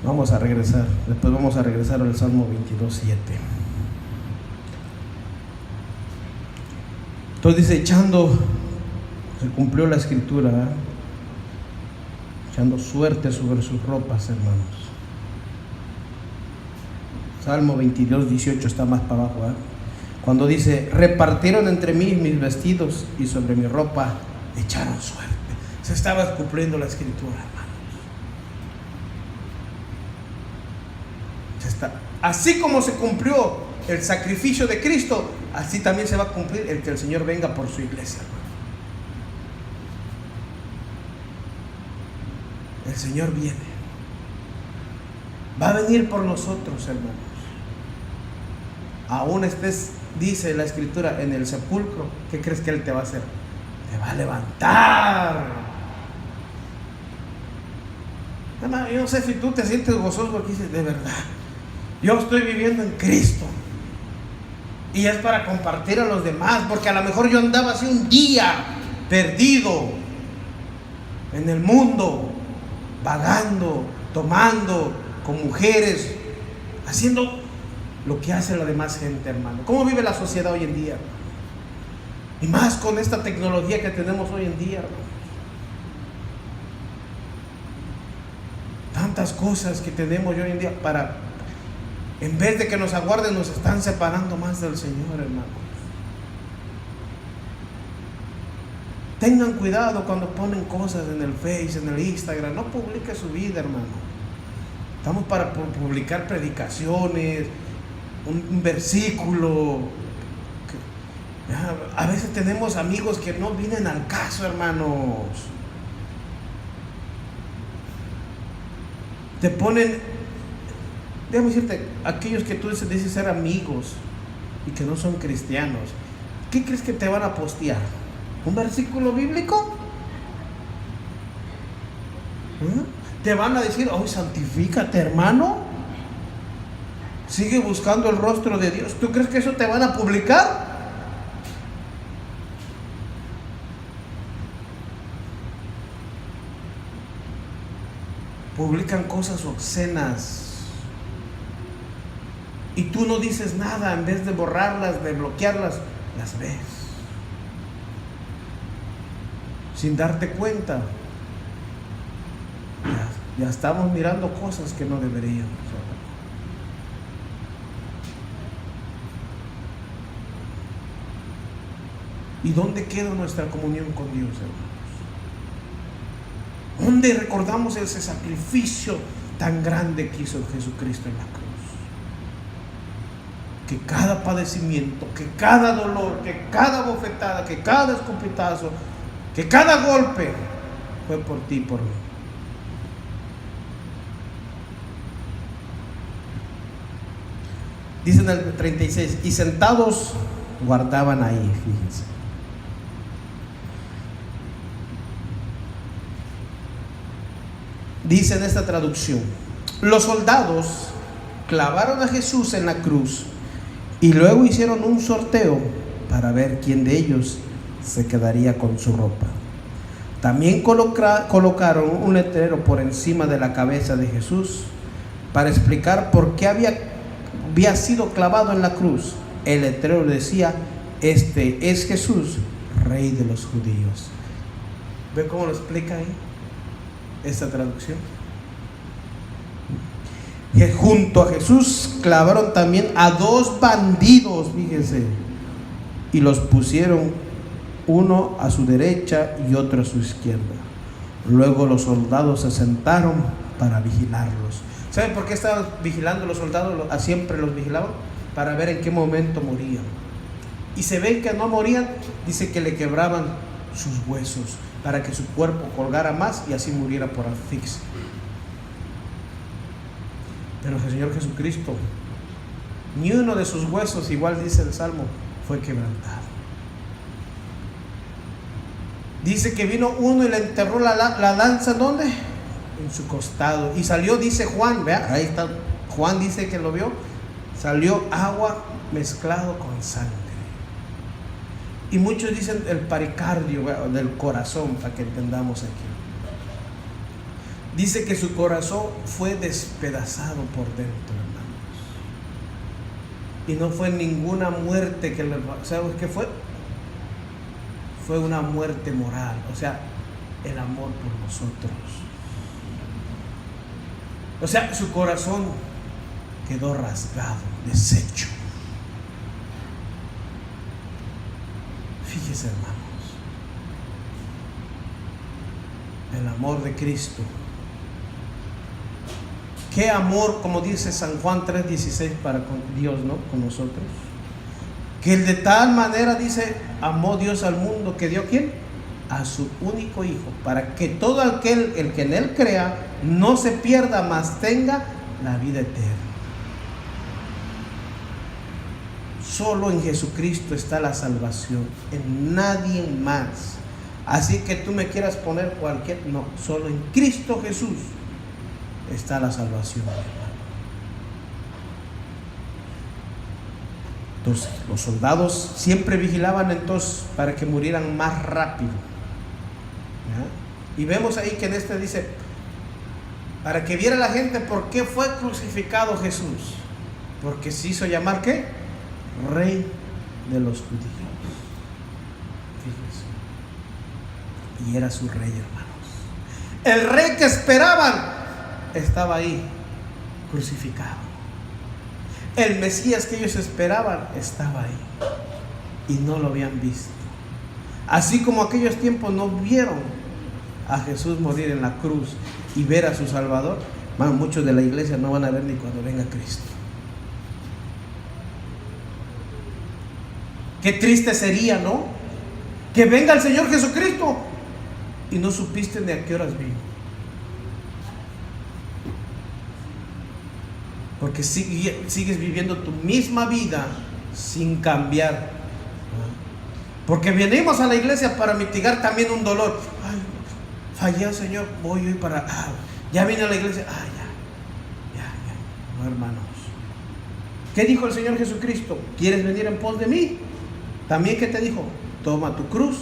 Vamos a regresar, después vamos a regresar al Salmo 22:7. Entonces dice, se cumplió la escritura, echando suerte sobre sus ropas, hermanos. Salmo 22:18 está más para abajo, cuando dice, repartieron entre mí mis vestidos y sobre mi ropa echaron suerte. Se estaba cumpliendo la escritura, hermanos. Así como se cumplió el sacrificio de Cristo, así también se va a cumplir el que el Señor venga por su iglesia, hermano. El Señor viene, va a venir por nosotros, hermanos. Aún estés, dice la escritura, en el sepulcro, ¿qué crees que Él te va a hacer? Te va a levantar. Hermano, yo no sé si tú te sientes gozoso porque dices, de verdad, yo estoy viviendo en Cristo. Y es para compartir a los demás, porque a lo mejor yo andaba así un día perdido en el mundo, vagando, tomando con mujeres, haciendo lo que hace la demás gente, hermano. ¿Cómo vive la sociedad hoy en día, hermano? Y más con esta tecnología que tenemos hoy en día, hermano. Tantas cosas que tenemos hoy en día para... En vez de que nos aguarden, nos están separando más del Señor, hermanos. Tengan cuidado cuando ponen cosas en el Face, en el Instagram. No publique su vida, hermano. Estamos para publicar predicaciones, un versículo. A veces tenemos amigos que no vienen al caso, hermanos. Te ponen... Déjame decirte, aquellos que tú dices ser amigos y que no son cristianos, ¿qué crees que te van a postear? ¿Un versículo bíblico? ¿Te van a decir, oh, santifícate, hermano? Sigue buscando el rostro de Dios. ¿Tú crees que eso te van a publicar? Publican cosas obscenas. Y tú no dices nada, en vez de borrarlas, de bloquearlas, las ves. Sin darte cuenta. Ya estamos mirando cosas que no deberíamos. ¿Y dónde queda nuestra comunión con Dios, hermanos? ¿Dónde recordamos ese sacrificio tan grande que hizo Jesucristo en la cruz? Que cada padecimiento, que cada dolor, que cada bofetada, que cada escupitazo, que cada golpe fue por ti y por mí. Dice en el 36, y sentados guardaban ahí, fíjense. Dice en esta traducción, los soldados clavaron a Jesús en la cruz y luego hicieron un sorteo para ver quién de ellos se quedaría con su ropa. También colocaron un letrero por encima de la cabeza de Jesús para explicar por qué había sido clavado en la cruz. El letrero decía, este es Jesús, Rey de los judíos. ¿Ve cómo lo explica ahí esta traducción? Que junto a Jesús clavaron también a dos bandidos, fíjense, y los pusieron uno a su derecha y otro a su izquierda. Luego los soldados se sentaron para vigilarlos. ¿Saben por qué estaban vigilando los soldados? Siempre los vigilaban para ver en qué momento morían. y se ven que no morían, dice que le quebraban sus huesos para que su cuerpo colgara más y así muriera por asfixia. Pero el Señor Jesucristo, ni uno de sus huesos, igual dice el Salmo, fue quebrantado. Dice que vino uno y le enterró la lanza, ¿dónde? En su costado. Y salió, dice Juan, vea, ahí está, Juan dice que lo vio, salió agua mezclado con sangre. Y muchos dicen el pericardio, del corazón, para que entendamos aquí. Dice que su corazón fue despedazado por dentro, hermanos. Y no fue ninguna muerte que le... ¿Sabes qué fue? Fue una muerte moral, o sea, el amor por nosotros. O sea, su corazón quedó rasgado, deshecho. Fíjese, hermanos, el amor de Cristo. Qué amor, como dice San Juan 3:16 para con Dios, ¿no? Con nosotros. Que de tal manera, dice, amó Dios al mundo, que dio ¿quién? A su único Hijo, para que todo aquel, el que en Él crea, no se pierda, mas tenga la vida eterna. Solo en Jesucristo está la salvación, en nadie más. Así que tú me quieras poner cualquier... No, solo en Cristo Jesús está la salvación, hermano. Entonces, los soldados siempre vigilaban entonces para que murieran más rápido. ¿Ya? Y vemos ahí que en este dice, para que viera la gente por qué fue crucificado Jesús. Porque se hizo llamar, ¿qué? Rey de los judíos. Fíjense. Y era su rey, hermanos. El rey que esperaban estaba ahí, crucificado. El Mesías que ellos esperaban estaba ahí y no lo habían visto. Así como aquellos tiempos no vieron a Jesús morir en la cruz y ver a su Salvador, muchos de la iglesia no van a ver ni cuando venga Cristo. Qué triste sería, ¿no? Que venga el Señor Jesucristo y no supiste de a qué horas vino. Porque sigues viviendo tu misma vida sin cambiar. Porque venimos a la iglesia para mitigar también un dolor. Ay, fallé, Señor, voy hoy para... ya vine a la iglesia. Ya. No, hermanos. ¿Qué dijo el Señor Jesucristo? ¿Quieres venir en pos de mí? También, ¿qué te dijo? Toma tu cruz,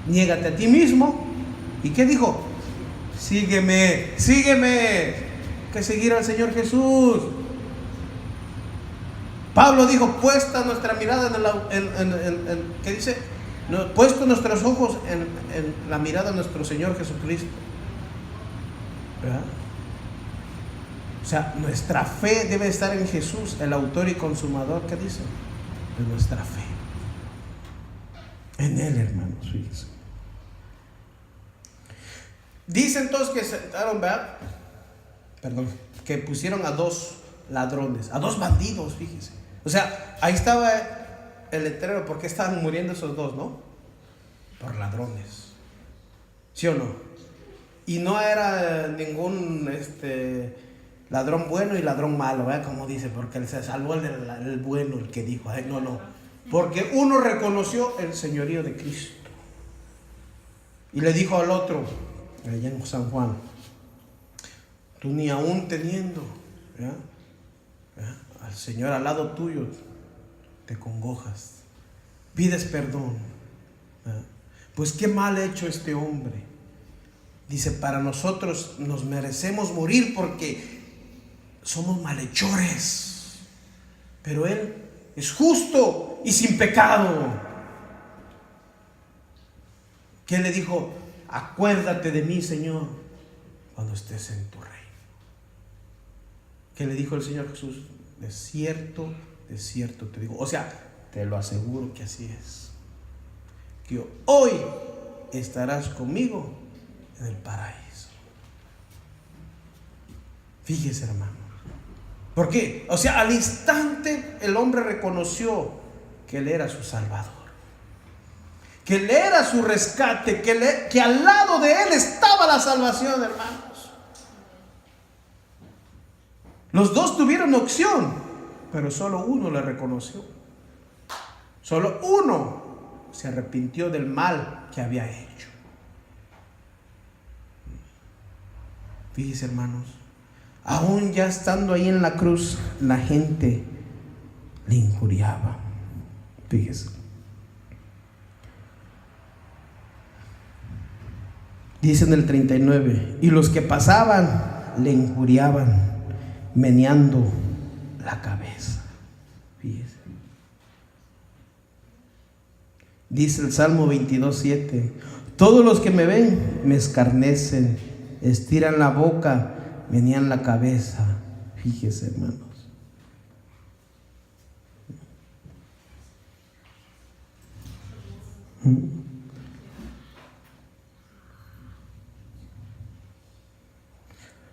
niégate a ti mismo. ¿Y qué dijo? Sígueme. Que seguir al Señor Jesús. Pablo dijo, puesta nuestra mirada ¿qué dice? Puesto nuestros ojos en la mirada de nuestro Señor Jesucristo. ¿Verdad? O sea, nuestra fe debe estar en Jesús, el autor y consumador, ¿qué dice? De nuestra fe. En Él, hermanos, fíjense. Dice entonces que sentaron, ¿verdad? Que pusieron a 2 ladrones, a 2 bandidos, fíjese. O sea, ahí estaba el letrero. ¿Por qué estaban muriendo esos 2, no? Por ladrones, ¿sí o no? Y no era ningún ladrón bueno y ladrón malo, ¿verdad? Como dice, porque se salvó el bueno, el que dijo, no. Porque uno reconoció el señorío de Cristo y le dijo al otro, allá en San Juan, tú ni aún teniendo al Señor al lado tuyo te congojas, pides perdón. Pues qué mal ha hecho este hombre. Dice, para nosotros nos merecemos morir porque somos malhechores, pero Él es justo y sin pecado. ¿Qué le dijo? Acuérdate de mí, Señor, cuando estés en tu reino. ¿Qué le dijo el Señor Jesús? De cierto te digo. O sea, te lo aseguro que así es. Que hoy estarás conmigo en el paraíso. Fíjese, hermano. ¿Por qué? O sea, al instante el hombre reconoció que Él era su Salvador, que Él era su rescate, que al lado de Él estaba la salvación, hermanos. Los dos tuvieron opción, pero solo uno le reconoció. Solo uno se arrepintió del mal que había hecho. Fíjense, hermanos, aún ya estando ahí en la cruz, la gente le injuriaba. Fíjese. Dice en el 39, y los que pasaban le injuriaban, meneando la cabeza. Fíjese. Dice el Salmo 22:7, todos los que me ven me escarnecen, estiran la boca, menean la cabeza. Fíjese, hermanos.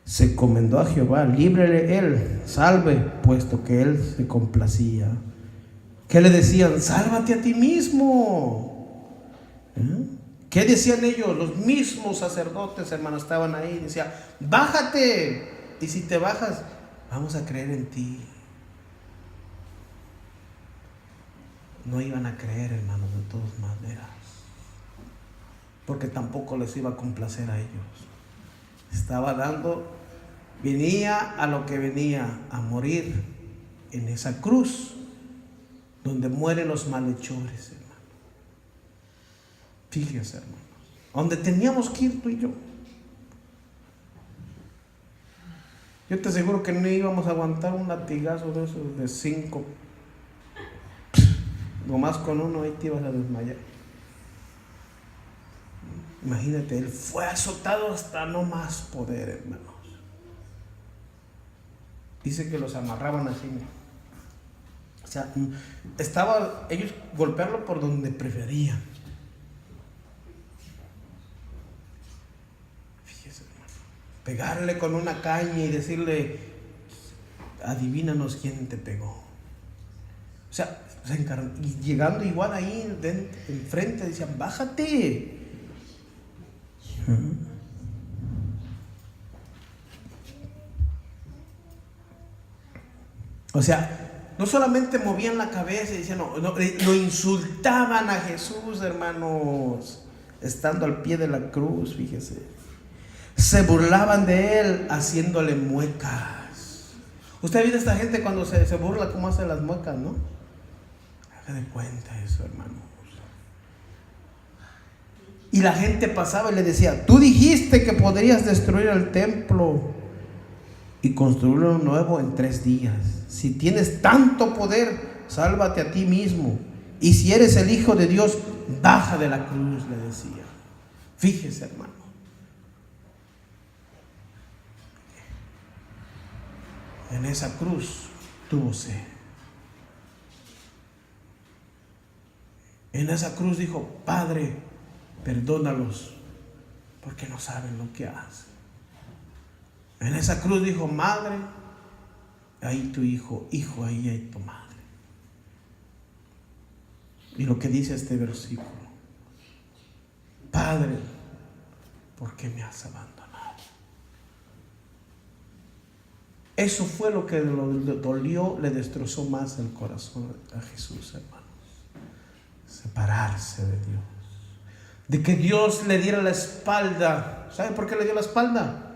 Se encomendó a Jehová, líbrele él, salve, puesto que él se complacía. ¿Qué le decían? Sálvate a ti mismo. ¿Qué decían ellos? Los mismos sacerdotes, hermanos, estaban ahí. Decían, bájate. Y si te bajas, vamos a creer en ti. No iban a creer, hermanos, de todas maneras, porque tampoco les iba a complacer a ellos. Estaba dando, venía a lo que venía, a morir en esa cruz donde mueren los malhechores, hermano. Fíjense, hermanos, donde teníamos que ir tú y yo. Yo te aseguro que no íbamos a aguantar un latigazo de esos de 5. Nomás con uno ahí te ibas a desmayar. Imagínate, él fue azotado hasta no más poder, hermanos. Dice que los amarraban así. O sea, estaba ellos golpearlo por donde preferían. Fíjese, hermano. Pegarle con una caña y decirle, adivínanos quién te pegó. O sea, y llegando igual ahí enfrente, decían, bájate. O sea, no solamente movían la cabeza y decían, no, lo insultaban a Jesús, hermanos, estando al pie de la cruz, fíjese. Se burlaban de él haciéndole muecas. Usted ha visto a esta gente cuando se burla, cómo hace las muecas, ¿no? Haga de cuenta eso, hermanos. Y la gente pasaba y le decía, tú dijiste que podrías destruir el templo y construirlo nuevo en 3 días. Si tienes tanto poder, sálvate a ti mismo. Y si eres el Hijo de Dios, baja de la cruz, le decía. Fíjese, hermano. En esa cruz tuvo sed. En esa cruz dijo, Padre, perdónalos, porque no saben lo que hacen. En esa cruz dijo, madre, ahí tu hijo, hijo, ahí hay tu madre. Y lo que dice este versículo, Padre, ¿por qué me has abandonado? Eso fue lo que le dolió, le destrozó más el corazón a Jesús, hermanos. Separarse de Dios. De que Dios le diera la espalda. ¿Saben por qué le dio la espalda?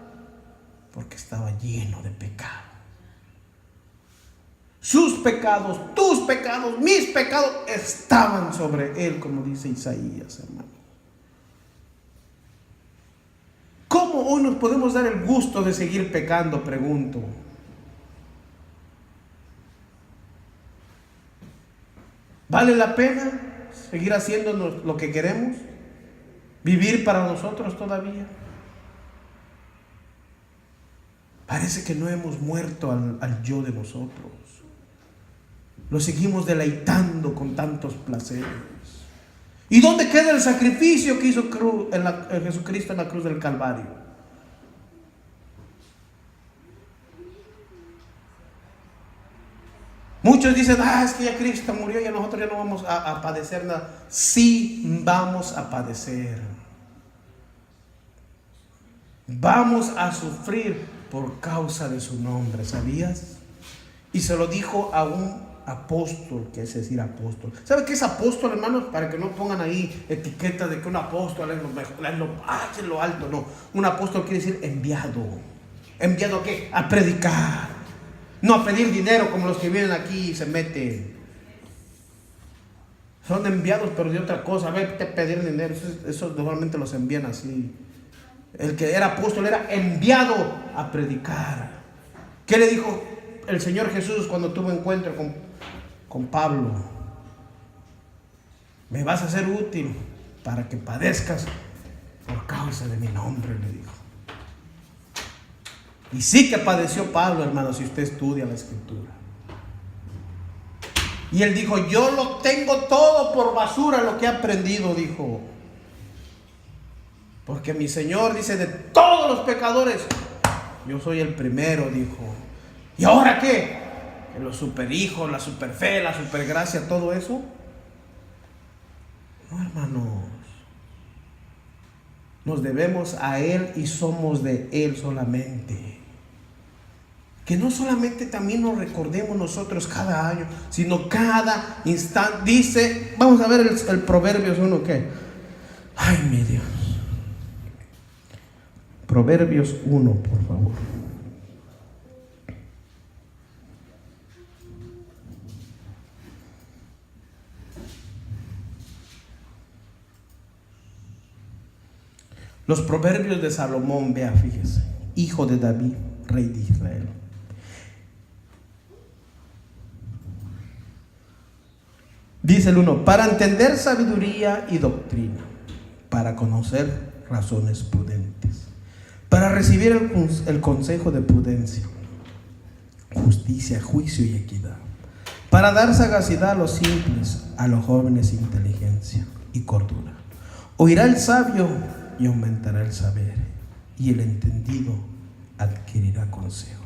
Porque estaba lleno de pecado. Sus pecados, tus pecados, mis pecados estaban sobre él, como dice Isaías, hermano. ¿Cómo hoy nos podemos dar el gusto de seguir pecando? Pregunto. ¿Vale la pena seguir haciendo lo que queremos? ¿Vivir para nosotros todavía? Parece que no hemos muerto al yo de nosotros. Lo seguimos deleitando con tantos placeres. ¿Y dónde queda el sacrificio que hizo Jesucristo en la cruz del Calvario? Muchos dicen, es que ya Cristo murió, ya nosotros ya no vamos a padecer nada. Sí vamos a padecer. Vamos a sufrir por causa de su nombre, ¿sabías? Y se lo dijo a un apóstol, que es decir, apóstol. ¿Sabe qué es apóstol, hermanos? Para que no pongan ahí etiqueta de que un apóstol es lo alto. No, un apóstol quiere decir enviado. ¿Enviado a qué? A predicar. No a pedir dinero como los que vienen aquí y se meten. Son enviados pero de otra cosa. A ver, te pedir dinero. Eso normalmente los envían así. El que era apóstol era enviado a predicar. ¿Qué le dijo el Señor Jesús cuando tuvo encuentro con Pablo? Me vas a ser útil para que padezcas por causa de mi nombre, le dijo. Y sí que padeció Pablo, hermano, si usted estudia la Escritura. Y él dijo, yo lo tengo todo por basura lo que he aprendido, dijo. Porque mi Señor dice, de todos los pecadores, yo soy el primero, dijo. ¿Y ahora qué? Que los superhijos, la superfe, la supergracia, todo eso. No, hermanos. Nos debemos a Él y somos de Él solamente. Que no solamente también nos recordemos nosotros cada año, sino cada instante. Dice, vamos a ver el Proverbios 1, ¿qué? Ay, mi Dios. Proverbios 1, por favor. Los proverbios de Salomón, vea, fíjese, hijo de David, rey de Israel. Dice el 1, para entender sabiduría y doctrina, para conocer razones prudentes, para recibir el consejo de prudencia, justicia, juicio y equidad, para dar sagacidad a los simples, a los jóvenes inteligencia y cordura. Oirá el sabio y aumentará el saber, y el entendido adquirirá consejo.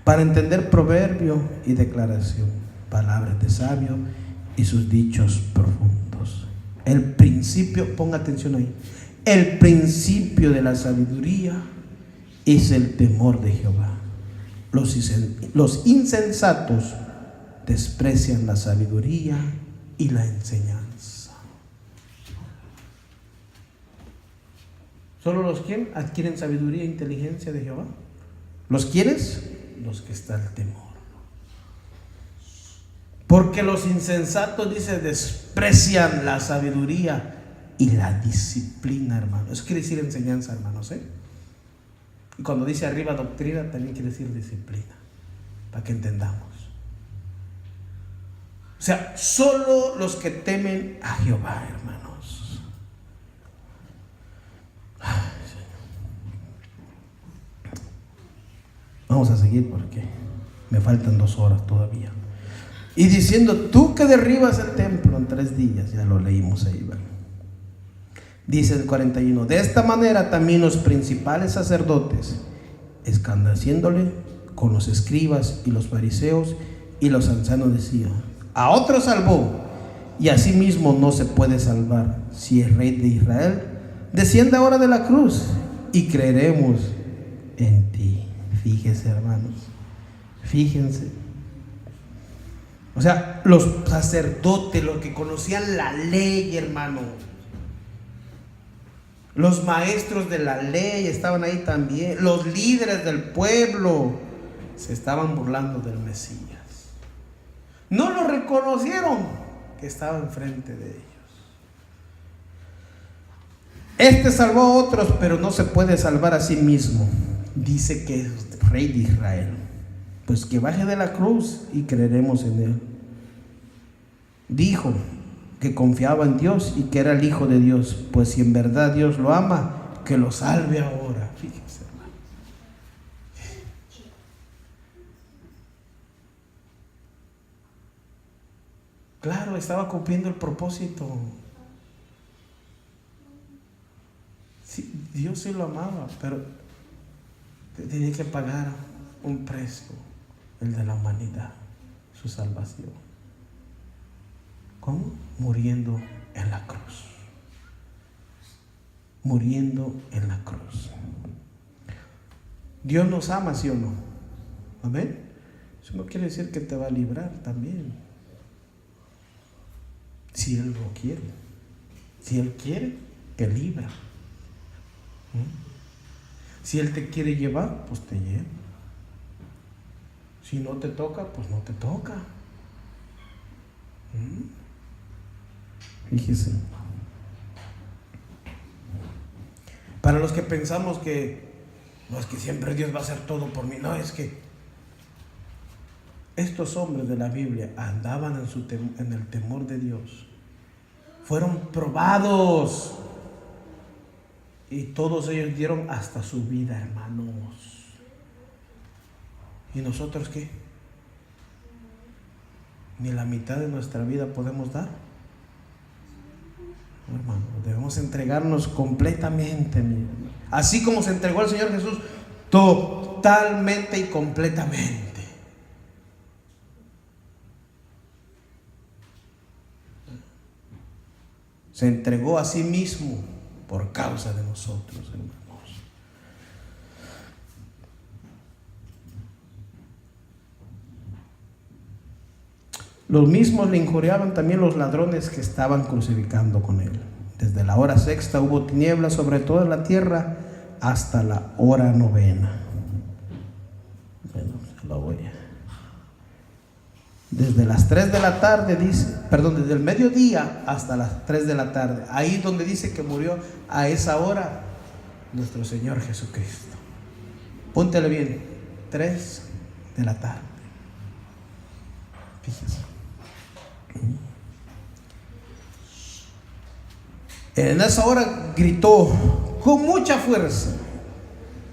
Para entender proverbio y declaración, palabras de sabio y sus dichos profundos. El principio, ponga atención ahí, el principio de la sabiduría es el temor de Jehová. Los insensatos desprecian la sabiduría y la enseñanza. ¿Solo los que adquieren sabiduría e inteligencia de Jehová? ¿Los quiénes? Los que está el temor. Porque los insensatos, dice, desprecian la sabiduría y la disciplina, hermano. Eso quiere decir enseñanza, hermanos, ¿eh? Y cuando dice arriba doctrina, también quiere decir disciplina, para que entendamos. O sea, solo los que temen a Jehová, hermanos. Ay, Señor. Vamos a seguir porque me faltan 2 horas todavía. Y diciendo, tú que derribas el templo en 3 días, ya lo leímos ahí, ¿verdad? Dice el 41, de esta manera también los principales sacerdotes, escarneciéndole con los escribas y los fariseos y los ancianos, decían, a otro salvó, y a sí mismo no se puede salvar. Si es rey de Israel, desciende ahora de la cruz y creeremos en ti. Fíjense, hermanos, fíjense. O sea, los sacerdotes, los que conocían la ley, hermano, los maestros de la ley estaban ahí también, los líderes del pueblo se estaban burlando del Mesías. No lo reconocieron que estaba enfrente de ellos. Este salvó a otros, pero no se puede salvar a sí mismo. Dice que es rey de Israel. Pues que baje de la cruz y creeremos en él. Dijo que confiaba en Dios y que era el Hijo de Dios. Pues si en verdad Dios lo ama, que lo salve ahora. Fíjense, hermano. Claro, estaba cumpliendo el propósito. Sí, Dios sí lo amaba, pero tenía que pagar un precio, el de la humanidad, su salvación. ¿Cómo? Muriendo en la cruz. Muriendo en la cruz. Dios nos ama, ¿sí o no? Amén. Eso no quiere decir que te va a librar también. Si Él lo quiere. Si Él quiere, te libra. Si Él te quiere llevar, pues te lleva. Si no te toca, pues no te toca. Fíjese. Para los que pensamos que no, es que siempre Dios va a hacer todo por mí. No, es que estos hombres de la Biblia andaban en el temor de Dios. Fueron probados. Y todos ellos dieron hasta su vida, hermanos. ¿Y nosotros qué? Ni la mitad de nuestra vida podemos dar. Hermano, debemos entregarnos completamente, así como se entregó el Señor Jesús, totalmente y completamente. Se entregó a sí mismo por causa de nosotros, hermanos. Los mismos le injuriaban también los ladrones que estaban crucificando con él. Desde la hora sexta hubo tinieblas sobre toda la tierra hasta la hora novena. Bueno, lo voy a... Desde las 3 de la tarde dice, desde el mediodía hasta las 3 de la tarde. Ahí donde dice que murió a esa hora nuestro Señor Jesucristo. Póntele bien, 3 de la tarde. Fíjese. En esa hora gritó con mucha fuerza: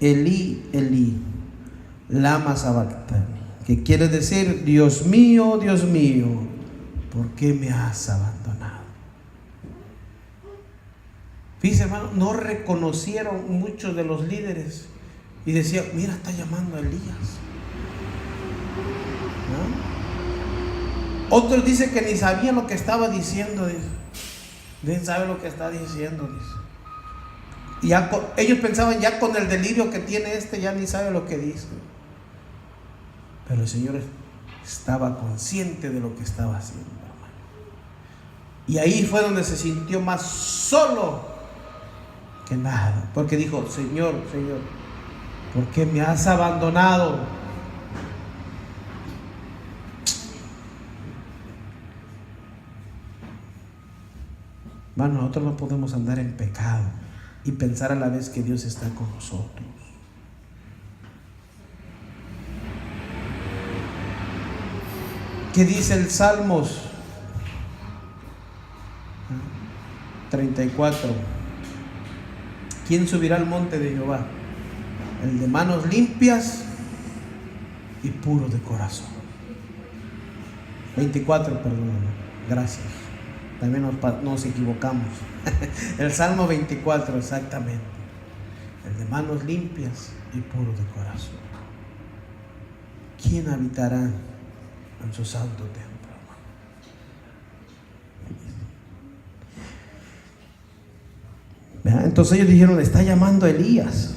Elí, Elí, lama sabactani, que quiere decir: Dios mío, ¿por qué me has abandonado? Fíjense, hermano, no reconocieron muchos de los líderes y decían: mira, está llamando a Elías. ¿No? Otros dicen que ni sabían lo que estaba diciendo. Dice, sabe lo que está diciendo, dice. Y ellos pensaban, ya con el delirio que tiene ya ni sabe lo que dice. Pero el Señor estaba consciente de lo que estaba haciendo, hermano. Y ahí fue donde se sintió más solo que nada, porque dijo: Señor, ¿por qué me has abandonado? Bueno, nosotros no podemos andar en pecado y pensar a la vez que Dios está con nosotros. ¿Qué dice el Salmos 34? ¿Quién subirá al monte de Jehová? El de manos limpias y puro de corazón. 24, perdón. Gracias. También nos equivocamos. El Salmo 24, exactamente. El de manos limpias y puro de corazón. ¿Quién habitará en su santo templo, hermano? Entonces ellos dijeron: está llamando a Elías.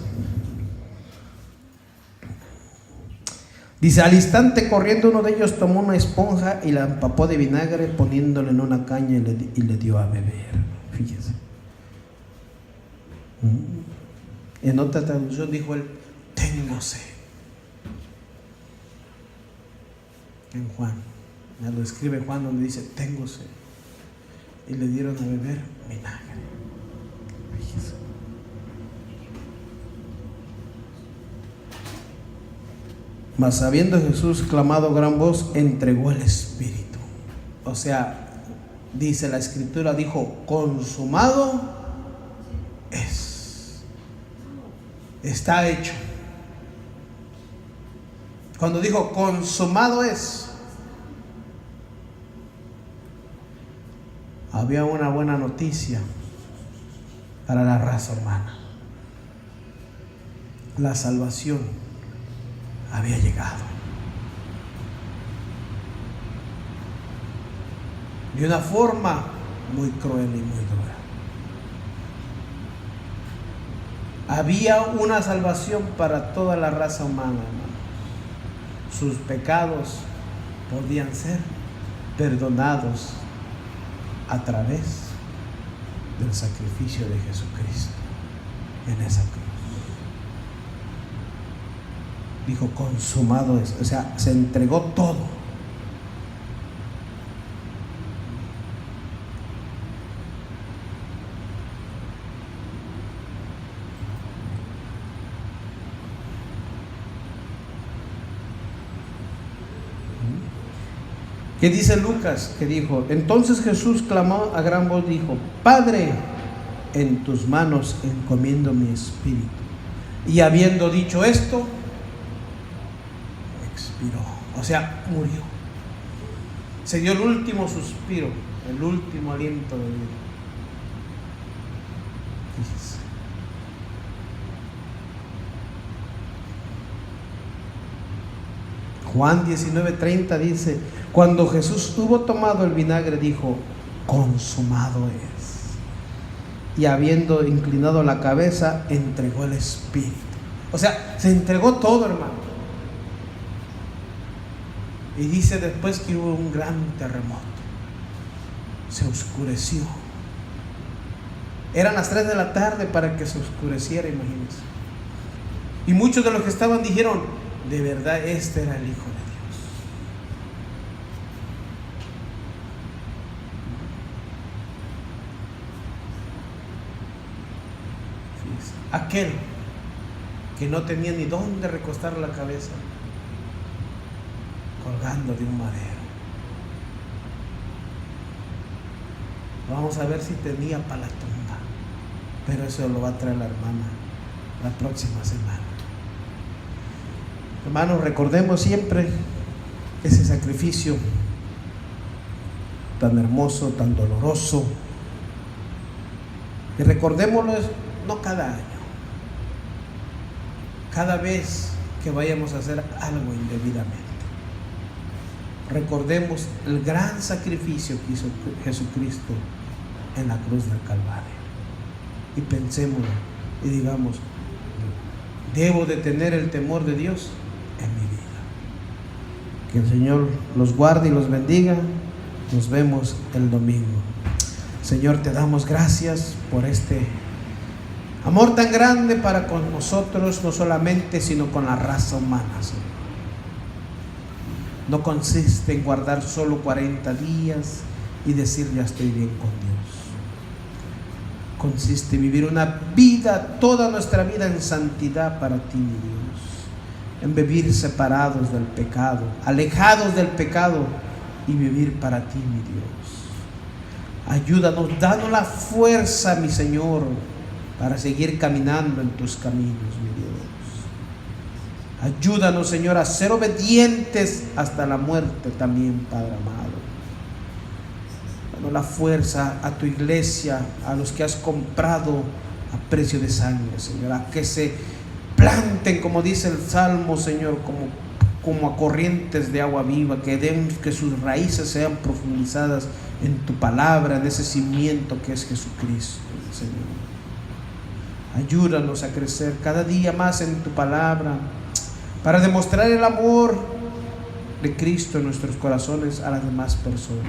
Dice: al instante corriendo uno de ellos tomó una esponja y la empapó de vinagre, poniéndole en una caña y le dio a beber. Fíjese. En otra traducción dijo él: tengo sed. En Juan, ya lo escribe Juan, donde dice: tengo sed. Y le dieron a beber vinagre. Fíjese. Mas habiendo Jesús clamado a gran voz, entregó el Espíritu. O sea, dice la Escritura, dijo: consumado es. Está hecho. Cuando dijo consumado es, había una buena noticia para la raza humana. La salvación había llegado. de una forma muy cruel y muy dura. Había una salvación para toda la raza humana, hermano. Sus pecados podían ser perdonados a través del sacrificio de Jesucristo en esa cruz. Dijo, consumado es, o sea, se entregó todo. ¿Qué dice Lucas? Que dijo, entonces Jesús clamó a gran voz, dijo, Padre, en tus manos encomiendo mi espíritu. Y habiendo dicho esto, expiró, o sea, murió. Se dio el último suspiro, el último aliento de vida. Fíjese. Juan 19:30 dice, cuando Jesús hubo tomado el vinagre, dijo, consumado es. Y habiendo inclinado la cabeza, entregó el espíritu. O sea, se entregó todo, hermano. Y dice después que hubo un gran terremoto. Se oscureció. Eran las 3 de la tarde para que se oscureciera, imagínense. Y muchos de los que estaban dijeron, de verdad este era el Hijo de Dios. Aquel que no tenía ni dónde recostar la cabeza, colgando de un madero. Vamos a ver si tenía para la tumba, pero eso lo va a traer la hermana la próxima semana. Hermanos, recordemos siempre ese sacrificio tan hermoso, tan doloroso, y recordémoslo no cada año, cada vez que vayamos a hacer algo indebidamente. Recordemos el gran sacrificio que hizo Jesucristo en la cruz del Calvario, y pensémoslo y digamos, debo de tener el temor de Dios en mi vida. Que el Señor los guarde y los bendiga. Nos vemos el domingo. Señor, te damos gracias por este amor tan grande para con nosotros, no solamente, sino con la raza humana, Señor. No consiste en guardar solo 40 días y decir ya estoy bien con Dios. Consiste en vivir una vida, toda nuestra vida en santidad para ti, mi Dios. En vivir separados del pecado, alejados del pecado y vivir para ti, mi Dios. Ayúdanos, danos la fuerza, mi Señor, para seguir caminando en tus caminos, mi Dios. Ayúdanos, Señor, a ser obedientes hasta la muerte también, Padre amado. Danos la fuerza a tu iglesia, a los que has comprado a precio de sangre, Señor, a que se planten, como dice el Salmo, Señor, como a corrientes de agua viva, que sus raíces sean profundizadas en tu palabra, en ese cimiento que es Jesucristo, Señor. Ayúdanos a crecer cada día más en tu palabra, para demostrar el amor de Cristo en nuestros corazones a las demás personas.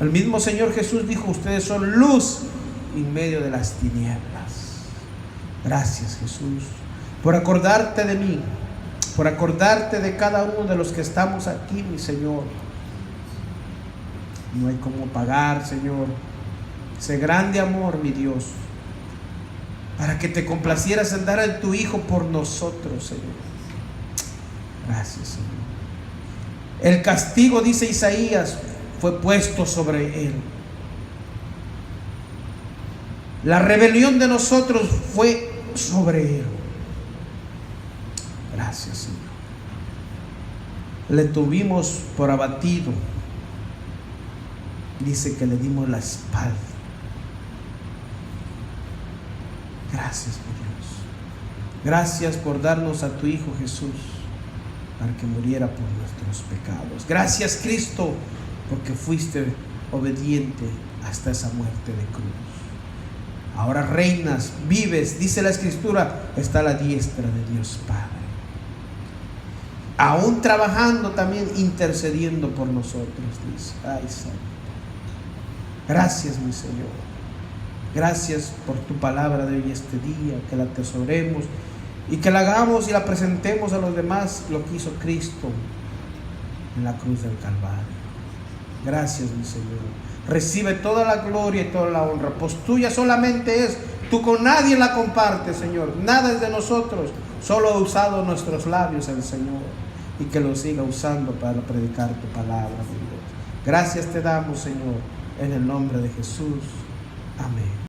El mismo Señor Jesús dijo, ustedes son luz en medio de las tinieblas. Gracias, Jesús, por acordarte de mí, por acordarte de cada uno de los que estamos aquí, mi Señor. No hay cómo pagar, Señor, ese grande amor, mi Dios, para que te complacieras en dar a tu Hijo por nosotros, Señor. Gracias, Señor. El castigo, dice Isaías, fue puesto sobre Él. La rebelión de nosotros fue sobre Él. Gracias, Señor. Le tuvimos por abatido. Dice que le dimos la espalda. Gracias, mi Dios. Gracias por darnos a tu Hijo Jesús, para que muriera por nuestros pecados. Gracias, Cristo, porque fuiste obediente hasta esa muerte de cruz. Ahora reinas, vives, dice la Escritura, está a la diestra de Dios Padre. Aún trabajando también, intercediendo por nosotros, dice. Ay, Santo. Gracias, mi Señor. Gracias por tu palabra de hoy, este día, que la atesoremos y que la hagamos y la presentemos a los demás, lo que hizo Cristo en la cruz del Calvario. Gracias, mi Señor. Recibe toda la gloria y toda la honra, pues tuya solamente es. Tú con nadie la compartes, Señor. Nada es de nosotros. Solo ha usado nuestros labios el Señor, y que lo siga usando para predicar tu palabra, mi Dios. Gracias te damos, Señor, en el nombre de Jesús. Amén.